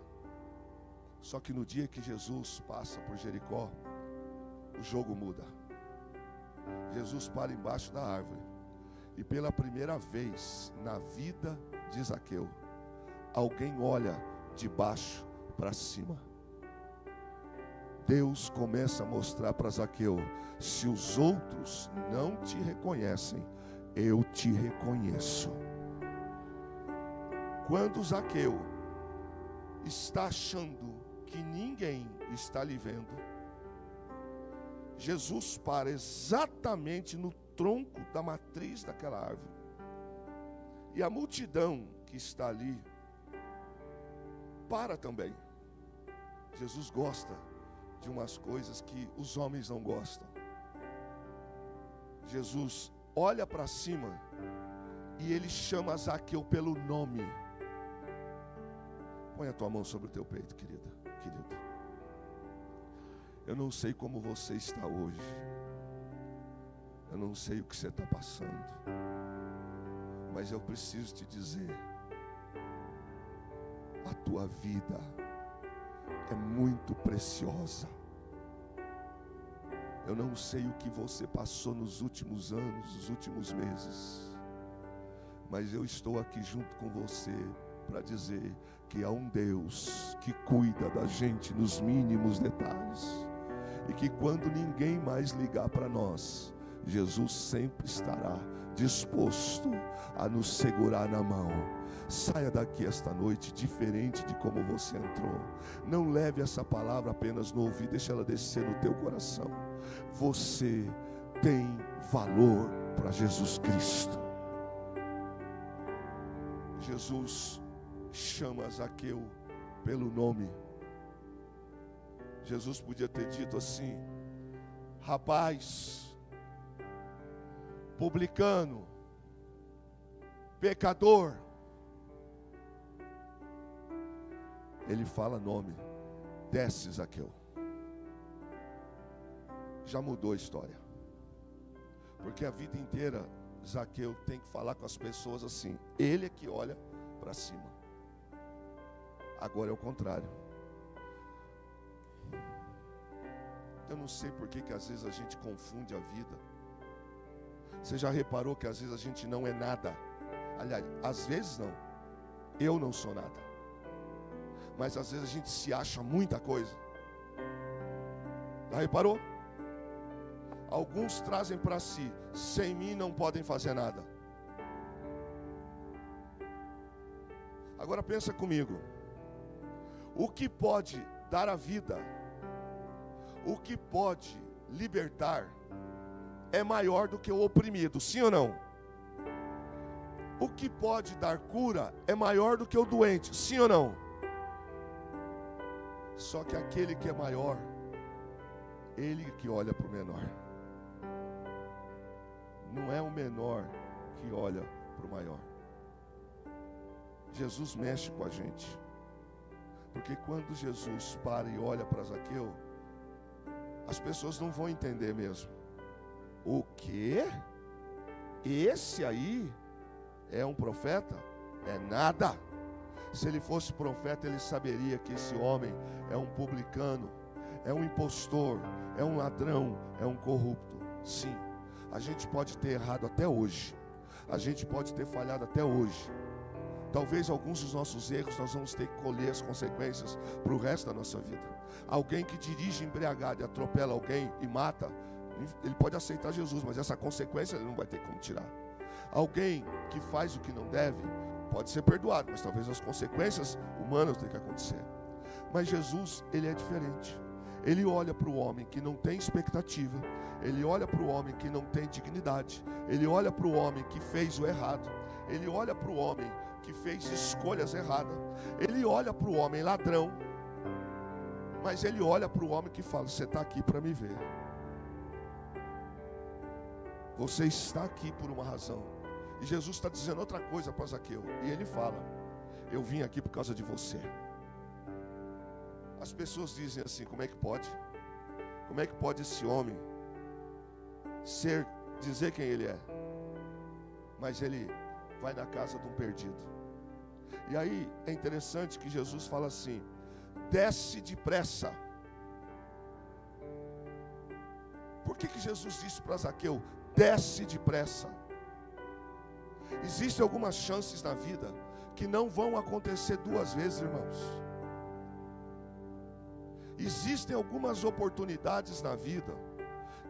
Só que no dia que Jesus passa por Jericó, o jogo muda. Jesus para embaixo da árvore, e pela primeira vez na vida de Zaqueu, alguém olha de baixo para cima. Deus começa a mostrar para Zaqueu, se os outros não te reconhecem, eu te reconheço. Quando Zaqueu está achando que ninguém está lhe vendo, Jesus para exatamente no tronco da matriz daquela árvore. E a multidão que está ali para também. Jesus gosta de umas coisas que os homens não gostam. Jesus olha para cima e ele chama Zaqueu pelo nome. Põe a tua mão sobre o teu peito, querido. Eu não sei como você está hoje. Eu não sei o que você está passando. Mas eu preciso te dizer, a tua vida é muito preciosa. Eu não sei o que você passou nos últimos anos, nos últimos meses, mas eu estou aqui junto com você para dizer que há um Deus que cuida da gente nos mínimos detalhes, e que quando ninguém mais ligar para nós, Jesus sempre estará disposto a nos segurar na mão. Saia daqui esta noite diferente de como você entrou. Não leve essa palavra apenas no ouvido, deixa ela descer no teu coração. Você tem valor para Jesus Cristo. Jesus chama Zaqueu pelo nome. Jesus podia ter dito assim: rapaz, publicano, pecador. Ele fala nome. Desce, Zaqueu. Já mudou a história. Porque a vida inteira Zaqueu tem que falar com as pessoas assim: ele é que olha para cima. Agora é o contrário. Eu não sei por que às vezes a gente confunde a vida. Você já reparou que às vezes a gente não é nada? Aliás, às vezes não. Eu não sou nada. Mas às vezes a gente se acha muita coisa. Já reparou? Alguns trazem para si: sem mim não podem fazer nada. Agora pensa comigo. O que pode dar a vida, o que pode libertar, é maior do que o oprimido, sim ou não? O que pode dar cura é maior do que o doente, sim ou não? Só que aquele que é maior, ele que olha para o menor. Não é o menor que olha para o maior. Jesus mexe com a gente. Porque quando Jesus para e olha para Zaqueu, as pessoas não vão entender mesmo. O quê? Esse aí é um profeta? É nada. Se ele fosse profeta, ele saberia que esse homem é um publicano, é um impostor, é um ladrão, é um corrupto. Sim, a gente pode ter errado até hoje. A gente pode ter falhado até hoje. Talvez alguns dos nossos erros nós vamos ter que colher as consequências para o resto da nossa vida. Alguém que dirige embriagado e atropela alguém e mata, ele pode aceitar Jesus, mas essa consequência ele não vai ter como tirar. Alguém que faz o que não deve, pode ser perdoado, mas talvez as consequências humanas tenham que acontecer. Mas Jesus, ele é diferente. Ele olha para o homem que não tem expectativa, ele olha para o homem que não tem dignidade, ele olha para o homem que fez o errado, ele olha para o homem que fez escolhas erradas, ele olha para o homem ladrão, mas ele olha para o homem que fala: você está aqui para me ver, você está aqui por uma razão. E Jesus está dizendo outra coisa para Zaqueu, e ele fala: eu vim aqui por causa de você. As pessoas dizem assim: como é que pode? Como é que pode esse homem dizer quem ele é? Mas ele vai na casa de um perdido. E aí é interessante que Jesus fala assim: desce depressa. Por que Jesus disse para Zaqueu: desce depressa? Existem algumas chances na vida que não vão acontecer duas vezes, irmãos. Existem algumas oportunidades na vida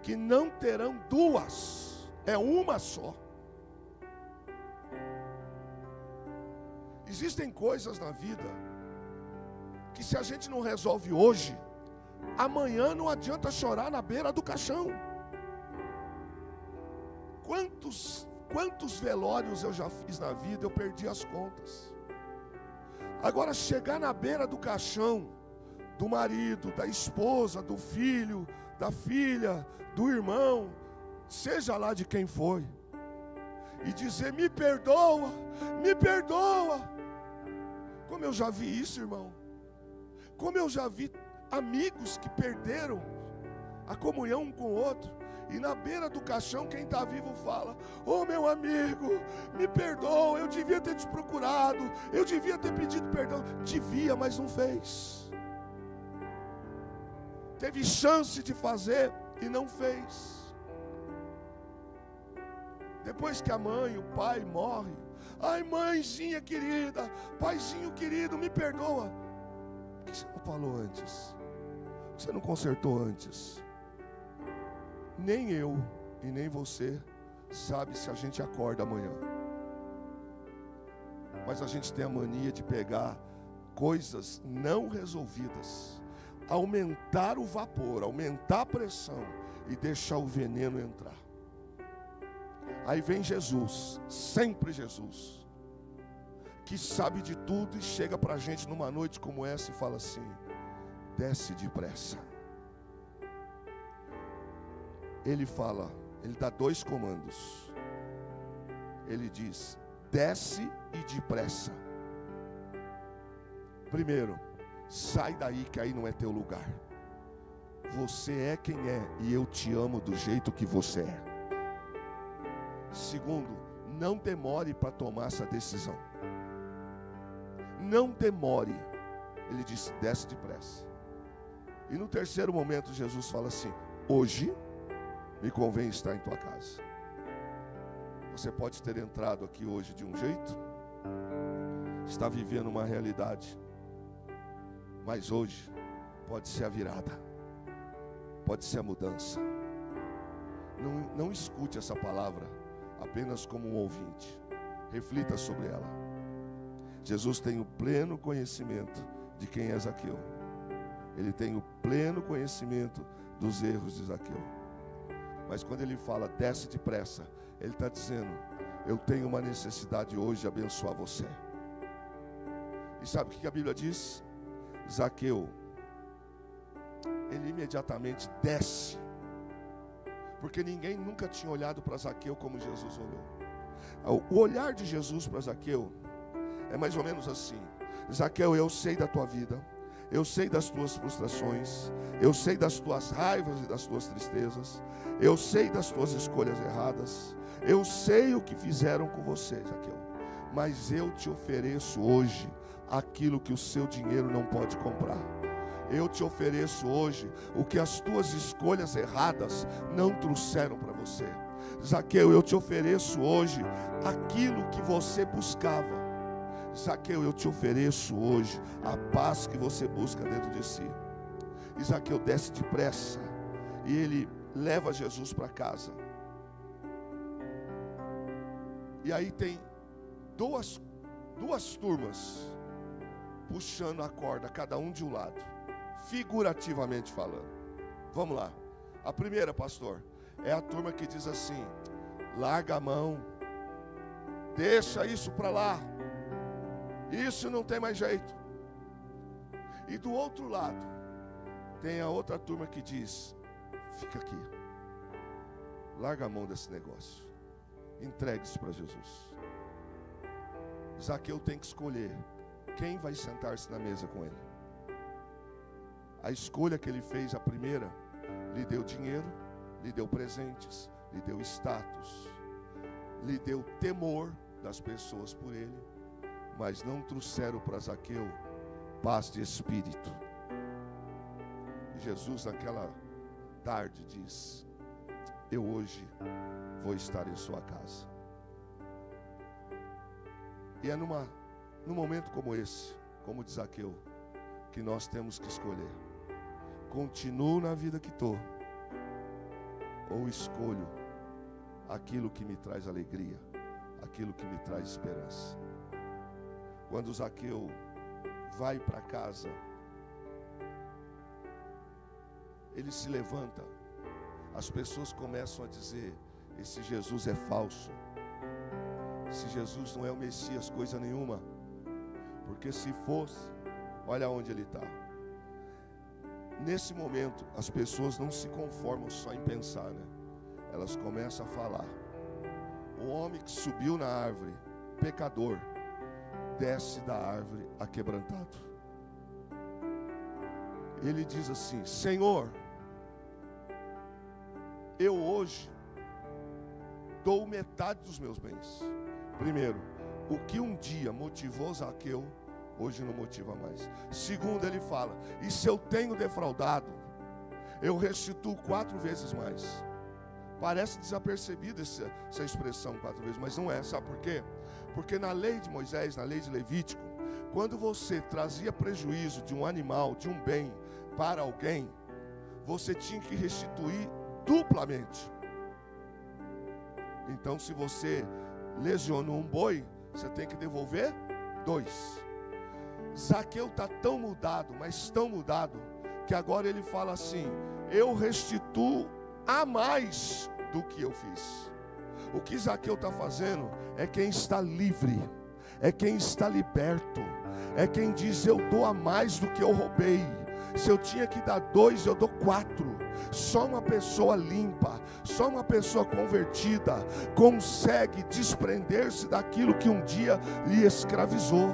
que não terão duas, é uma só. Existem coisas na vida que se a gente não resolve hoje, amanhã não adianta chorar na beira do caixão. Quantos velórios eu já fiz na vida, eu perdi as contas. Agora, chegar na beira do caixão do marido, da esposa, do filho, da filha, do irmão, seja lá de quem foi, e dizer: me perdoa, me perdoa. Como eu já vi isso, irmão. Como eu já vi amigos que perderam a comunhão um com o outro, e na beira do caixão quem está vivo fala: ô meu amigo, me perdoa, eu devia ter te procurado, eu devia ter pedido perdão. Devia, mas não fez. Teve chance de fazer e não fez. Depois que a mãe, o pai morre: ai, mãezinha querida, paizinho querido, me perdoa. Por que você não falou antes? Por que você não consertou antes? Nem eu e nem você sabe se a gente acorda amanhã. Mas a gente tem a mania de pegar coisas não resolvidas, aumentar o vapor, aumentar a pressão e deixar o veneno entrar. Aí vem Jesus, sempre Jesus, que sabe de tudo e chega para a gente numa noite como essa e fala assim: desce depressa. Ele fala, ele dá dois comandos. Ele diz: desce e depressa. Primeiro, sai daí que aí não é teu lugar. Você é quem é e eu te amo do jeito que você é. Segundo, não demore para tomar essa decisão. Não demore. Ele disse, desce depressa. E no terceiro momento Jesus fala assim, hoje me convém estar em tua casa. Você pode ter entrado aqui hoje de um jeito, está vivendo uma realidade, mas hoje pode ser a virada, pode ser a mudança. Não escute essa palavra apenas como um ouvinte, reflita sobre ela. Jesus tem o pleno conhecimento de quem é Zaqueu. Ele tem o pleno conhecimento dos erros de Zaqueu. Mas quando ele fala, desce depressa, ele está dizendo, eu tenho uma necessidade hoje de abençoar você. E sabe o que a Bíblia diz? Zaqueu, ele imediatamente desce. Porque ninguém nunca tinha olhado para Zaqueu como Jesus olhou. O olhar de Jesus para Zaqueu é mais ou menos assim. Zaqueu, eu sei da tua vida, eu sei das tuas frustrações, eu sei das tuas raivas e das tuas tristezas, eu sei das tuas escolhas erradas, eu sei o que fizeram com você, Zaqueu, mas eu te ofereço hoje aquilo que o seu dinheiro não pode comprar. Eu te ofereço hoje o que as tuas escolhas erradas não trouxeram para você. Zaqueu, eu te ofereço hoje aquilo que você buscava. Zaqueu, eu te ofereço hoje a paz que você busca dentro de si. E Zaqueu desce depressa e ele leva Jesus para casa. E aí tem duas turmas puxando a corda, cada um de um lado, figurativamente falando. Vamos lá. A primeira, pastor, é a turma que diz assim, larga a mão, deixa isso para lá, isso não tem mais jeito. E do outro lado tem a outra turma que diz, fica aqui, larga a mão desse negócio, entregue-se para Jesus. Zaqueu tem que escolher quem vai sentar-se na mesa com ele. A escolha que ele fez, a primeira, lhe deu dinheiro, lhe deu presentes, lhe deu status, lhe deu temor das pessoas por ele, mas não trouxeram para Zaqueu paz de espírito. E Jesus naquela tarde diz, eu hoje vou estar em sua casa. E é num momento como esse, como de Zaqueu, que nós temos que escolher. Continuo na vida que estou, ou escolho aquilo que me traz alegria, aquilo que me traz esperança. Quando Zaqueu vai para casa, ele se levanta, as pessoas começam a dizer, esse Jesus é falso, esse Jesus não é o Messias coisa nenhuma, porque se fosse, olha onde ele está. Nesse momento, as pessoas não se conformam só em pensar, né? Elas começam a falar. O homem que subiu na árvore, pecador, desce da árvore aquebrantado. Ele diz assim, Senhor, eu hoje dou metade dos meus bens. Primeiro, o que um dia motivou Zaqueu, hoje não motiva mais. Segundo, ele fala, e se eu tenho defraudado, eu restituo 4 vezes mais. Parece desapercebida essa expressão 4 vezes, mas não é. Sabe por quê? Porque na lei de Moisés, na lei de Levítico, quando você trazia prejuízo de um animal, de um bem para alguém, você tinha que restituir duplamente. Então, se você lesionou um boi, você tem que devolver 2. Zaqueu está tão mudado, mas tão mudado, que agora ele fala assim, eu restituo a mais do que eu fiz. O que Zaqueu está fazendo é quem está livre, é quem está liberto, é quem diz, eu dou a mais do que eu roubei. Se eu tinha que dar 2, eu dou 4. Só uma pessoa limpa, só uma pessoa convertida consegue desprender-se daquilo que um dia lhe escravizou.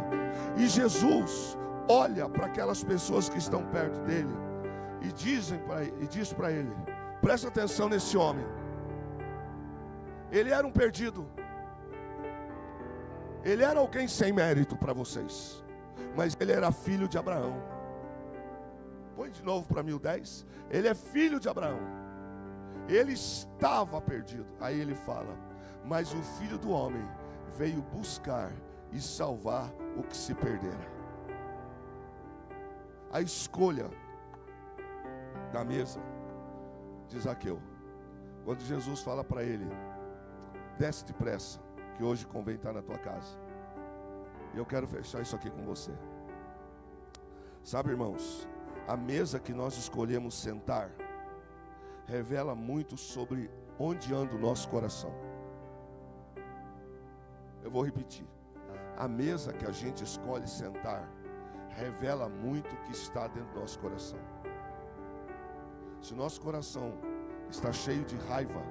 E Jesus olha para aquelas pessoas que estão perto dele e diz para ele, presta atenção nesse homem. Ele era um perdido. Ele era alguém sem mérito para vocês, mas ele era filho de Abraão. Põe de novo para mim o 10. Ele é filho de Abraão. Ele estava perdido. Aí ele fala: mas o Filho do Homem veio buscar e salvar o que se perdera. A escolha da mesa de Zaqueu, quando Jesus fala para ele: desce depressa, que hoje convém estar na tua casa. E eu quero fechar isso aqui com você. Sabe, irmãos, a mesa que nós escolhemos sentar revela muito sobre onde anda o nosso coração. Eu vou repetir. A mesa que a gente escolhe sentar revela muito o que está dentro do nosso coração. Se o nosso coração está cheio de raiva,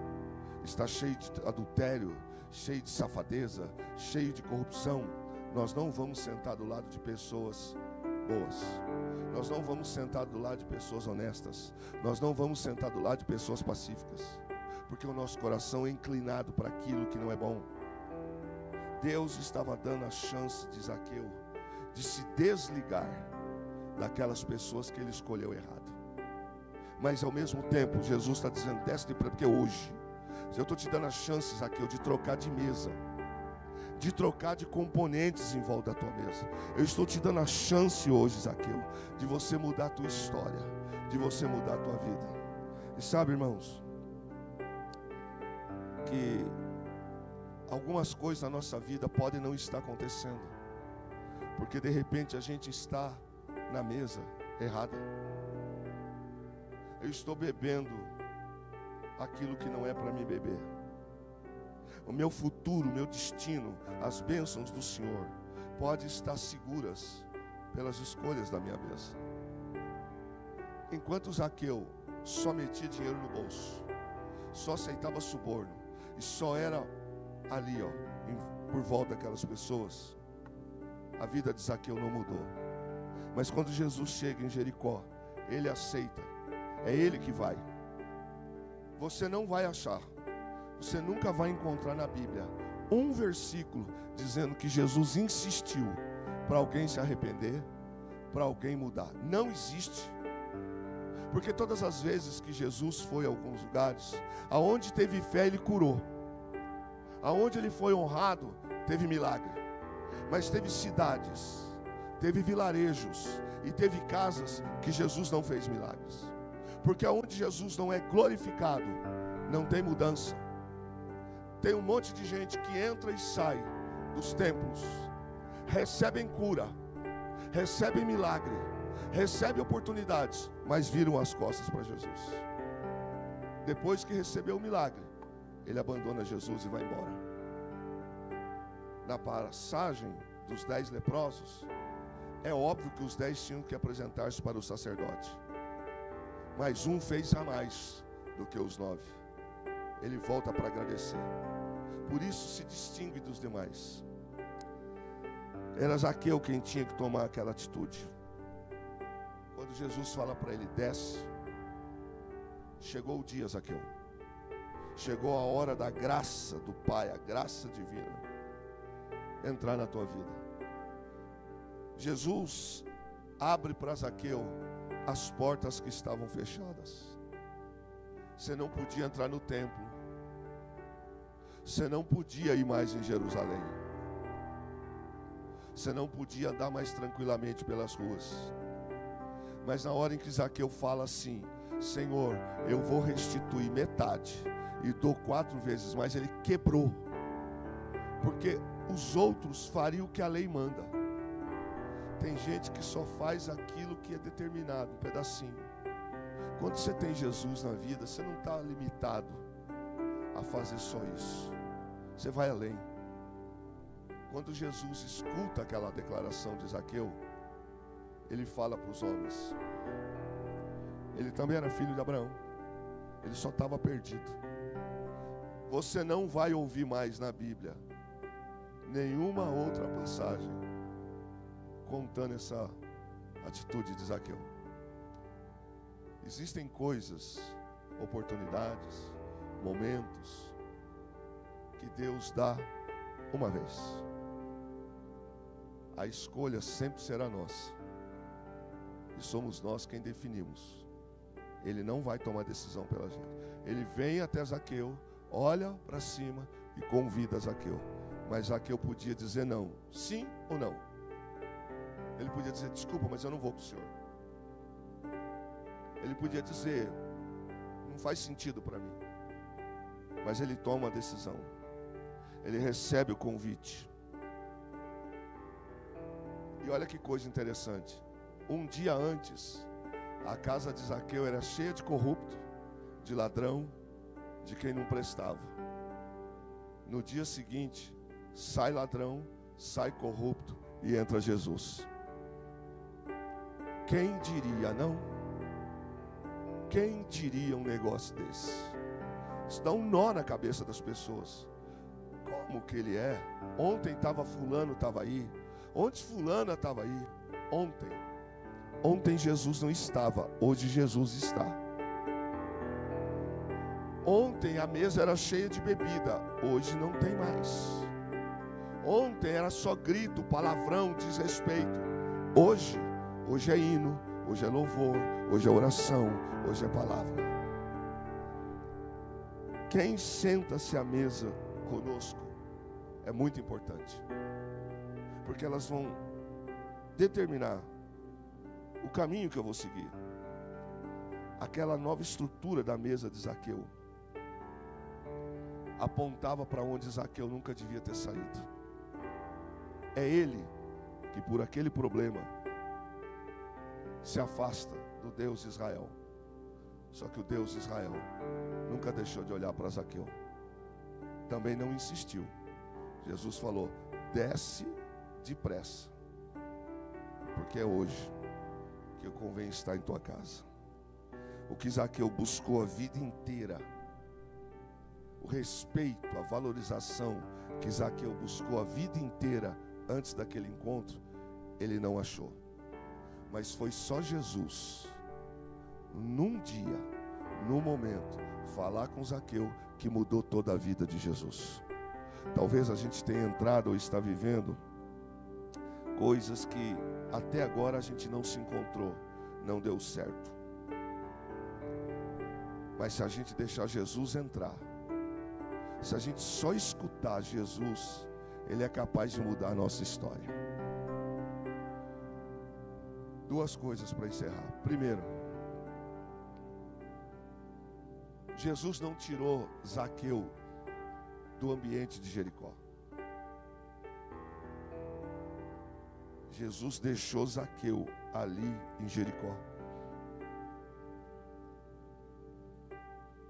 está cheio de adultério, cheio de safadeza, cheio de corrupção, nós não vamos sentar do lado de pessoas boas. Nós não vamos sentar do lado de pessoas honestas. Nós não vamos sentar do lado de pessoas pacíficas, porque o nosso coração é inclinado para aquilo que não é bom. Deus estava dando a chance de Zaqueu de se desligar daquelas pessoas que ele escolheu errado. Mas ao mesmo tempo, Jesus está dizendo: desce depressa, porque hoje eu estou te dando a chance, Zaqueu, de trocar de mesa, de trocar de componentes em volta da tua mesa. Eu estou te dando a chance hoje, Zaqueu, de você mudar a tua história, de você mudar a tua vida. E sabe, irmãos, que algumas coisas na nossa vida podem não estar acontecendo, porque de repente a gente está na mesa errada. Eu estou bebendo aquilo que não é para mim beber. O meu futuro, o meu destino, as bênçãos do Senhor podem estar seguras pelas escolhas da minha mesa. Enquanto Zaqueu só metia dinheiro no bolso, só aceitava suborno e só era ali, por volta daquelas pessoas, a vida de Zaqueu não mudou. Mas quando Jesus chega em Jericó, ele aceita, é ele que vai. Você não vai achar, você nunca vai encontrar na Bíblia um versículo dizendo que Jesus insistiu para alguém se arrepender, para alguém mudar. Não existe. Porque todas as vezes que Jesus foi a alguns lugares, aonde teve fé ele curou, aonde ele foi honrado teve milagre. Mas teve cidades, teve vilarejos e teve casas que Jesus não fez milagres. Porque aonde Jesus não é glorificado, não tem mudança. Tem um monte de gente que entra e sai dos templos, recebem cura, recebem milagre, recebem oportunidades, mas viram as costas para Jesus. Depois que recebeu o milagre, ele abandona Jesus e vai embora. Na passagem dos 10 leprosos, é óbvio que os 10 tinham que apresentar-se para o sacerdote, mas um fez a mais do que os 9. Ele volta para agradecer. Por isso se distingue dos demais. Era Zaqueu quem tinha que tomar aquela atitude. Quando Jesus fala para ele: desce, chegou o dia, Zaqueu. Chegou a hora da graça do Pai, a graça divina entrar na tua vida. Jesus abre para Zaqueu as portas que estavam fechadas. Você não podia entrar no templo, você não podia ir mais em Jerusalém, você não podia andar mais tranquilamente pelas ruas. Mas na hora em que Zaqueu fala assim: Senhor, eu vou restituir metade, e dou 4 vezes mais, ele quebrou. Porque os outros fariam o que a lei manda. Tem gente que só faz aquilo que é determinado, um pedacinho. Quando você tem Jesus na vida, você não está limitado a fazer só isso. Você vai além. Quando Jesus escuta aquela declaração de Zaqueu, ele fala para os homens. Ele também era filho de Abraão. Ele só estava perdido. Você não vai ouvir mais na Bíblia nenhuma outra passagem contando essa atitude de Zaqueu. Existem coisas, oportunidades, momentos que Deus dá uma vez. A escolha sempre será nossa. E somos nós quem definimos. Ele não vai tomar decisão pela gente. Ele vem até Zaqueu, olha para cima e convida Zaqueu. Mas Zaqueu podia dizer não, sim ou não. Ele podia dizer, desculpa, mas eu não vou com o senhor. Ele podia dizer, não faz sentido para mim. Mas ele toma a decisão. Ele recebe o convite. E olha que coisa interessante. Um dia antes, a casa de Zaqueu era cheia de corrupto, de ladrão, de quem não prestava. No dia seguinte, sai ladrão, sai corrupto e entra Jesus. Quem diria, não? Quem diria um negócio desse? Isso dá um nó na cabeça das pessoas. Como que ele é? Ontem estava fulano, estava aí. Ontem fulana estava aí. Ontem Jesus não estava, hoje Jesus está. Ontem a mesa era cheia de bebida, hoje não tem mais. Ontem era só grito, palavrão, desrespeito. Hoje é hino, hoje é louvor, hoje é oração, hoje é palavra. Quem senta-se à mesa conosco é muito importante, porque elas vão determinar o caminho que eu vou seguir. Aquela nova estrutura da mesa de Zaqueu apontava para onde Zaqueu nunca devia ter saído. É ele que por aquele problema se afasta do Deus de Israel. Só que o Deus de Israel nunca deixou de olhar para Zaqueu. Também não insistiu. Jesus falou, desce depressa, porque é hoje que convém estar em tua casa. O que Zaqueu buscou a vida inteira, o respeito, a valorização que Zaqueu buscou a vida inteira antes daquele encontro, ele não achou. Mas foi só Jesus, num dia, num momento, falar com Zaqueu, que mudou toda a vida de Jesus. Talvez a gente tenha entrado ou está vivendo coisas que até agora a gente não se encontrou, não deu certo. Mas se a gente deixar Jesus entrar, se a gente só escutar Jesus, Ele é capaz de mudar a nossa história. Duas coisas para encerrar. Primeiro, Jesus não tirou Zaqueu do ambiente de Jericó. Jesus deixou Zaqueu ali em Jericó.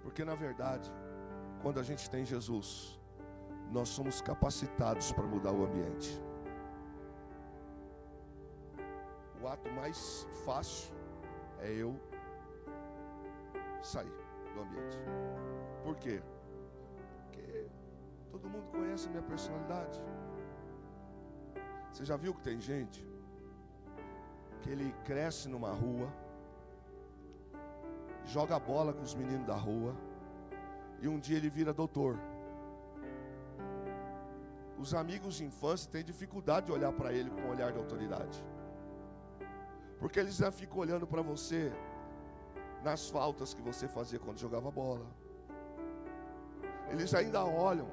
Porque na verdade, quando a gente tem Jesus, nós somos capacitados para mudar o ambiente. O ato mais fácil é eu sair do ambiente. Por quê? Porque todo mundo conhece a minha personalidade. Você já viu que tem gente que ele cresce numa rua, joga bola com os meninos da rua e um dia ele vira doutor. Os amigos de infância têm dificuldade de olhar para ele com um olhar de autoridade, porque eles já ficam olhando para você nas faltas que você fazia quando jogava bola. Eles ainda olham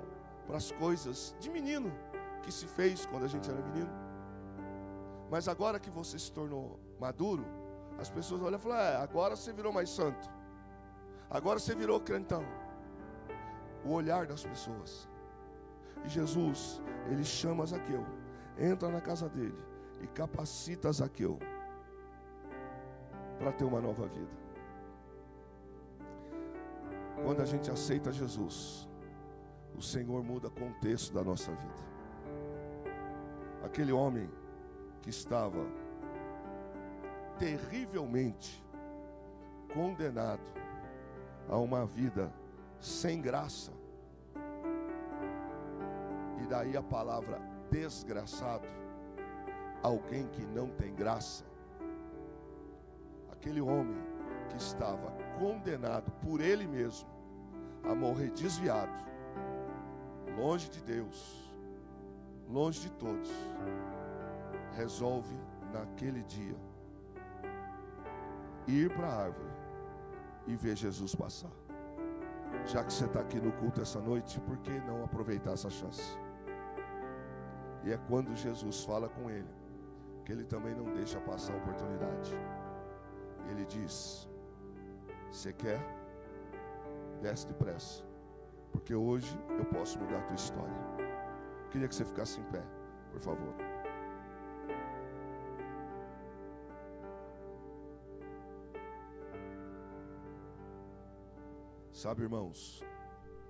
para as coisas de menino que se fez quando a gente era menino. Mas agora que você se tornou maduro, as pessoas olham e falam, agora você virou mais santo, agora você virou crentão. O olhar das pessoas. E Jesus, Ele chama Zaqueu, entra na casa dele e capacita Zaqueu para ter uma nova vida. Quando a gente aceita Jesus, o Senhor muda o contexto da nossa vida. Aquele homem que estava terrivelmente condenado a uma vida sem graça, e daí a palavra desgraçado, alguém que não tem graça. Aquele homem que estava condenado por ele mesmo a morrer desviado, longe de Deus, longe de todos, resolve naquele dia ir para a árvore e ver Jesus passar. Já que você está aqui no culto essa noite, por que não aproveitar essa chance? E é quando Jesus fala com ele, que ele também não deixa passar a oportunidade. Ele diz: você quer? Desce depressa, porque hoje eu posso mudar a tua história. Queria que você ficasse em pé, por favor. Sabe, irmãos,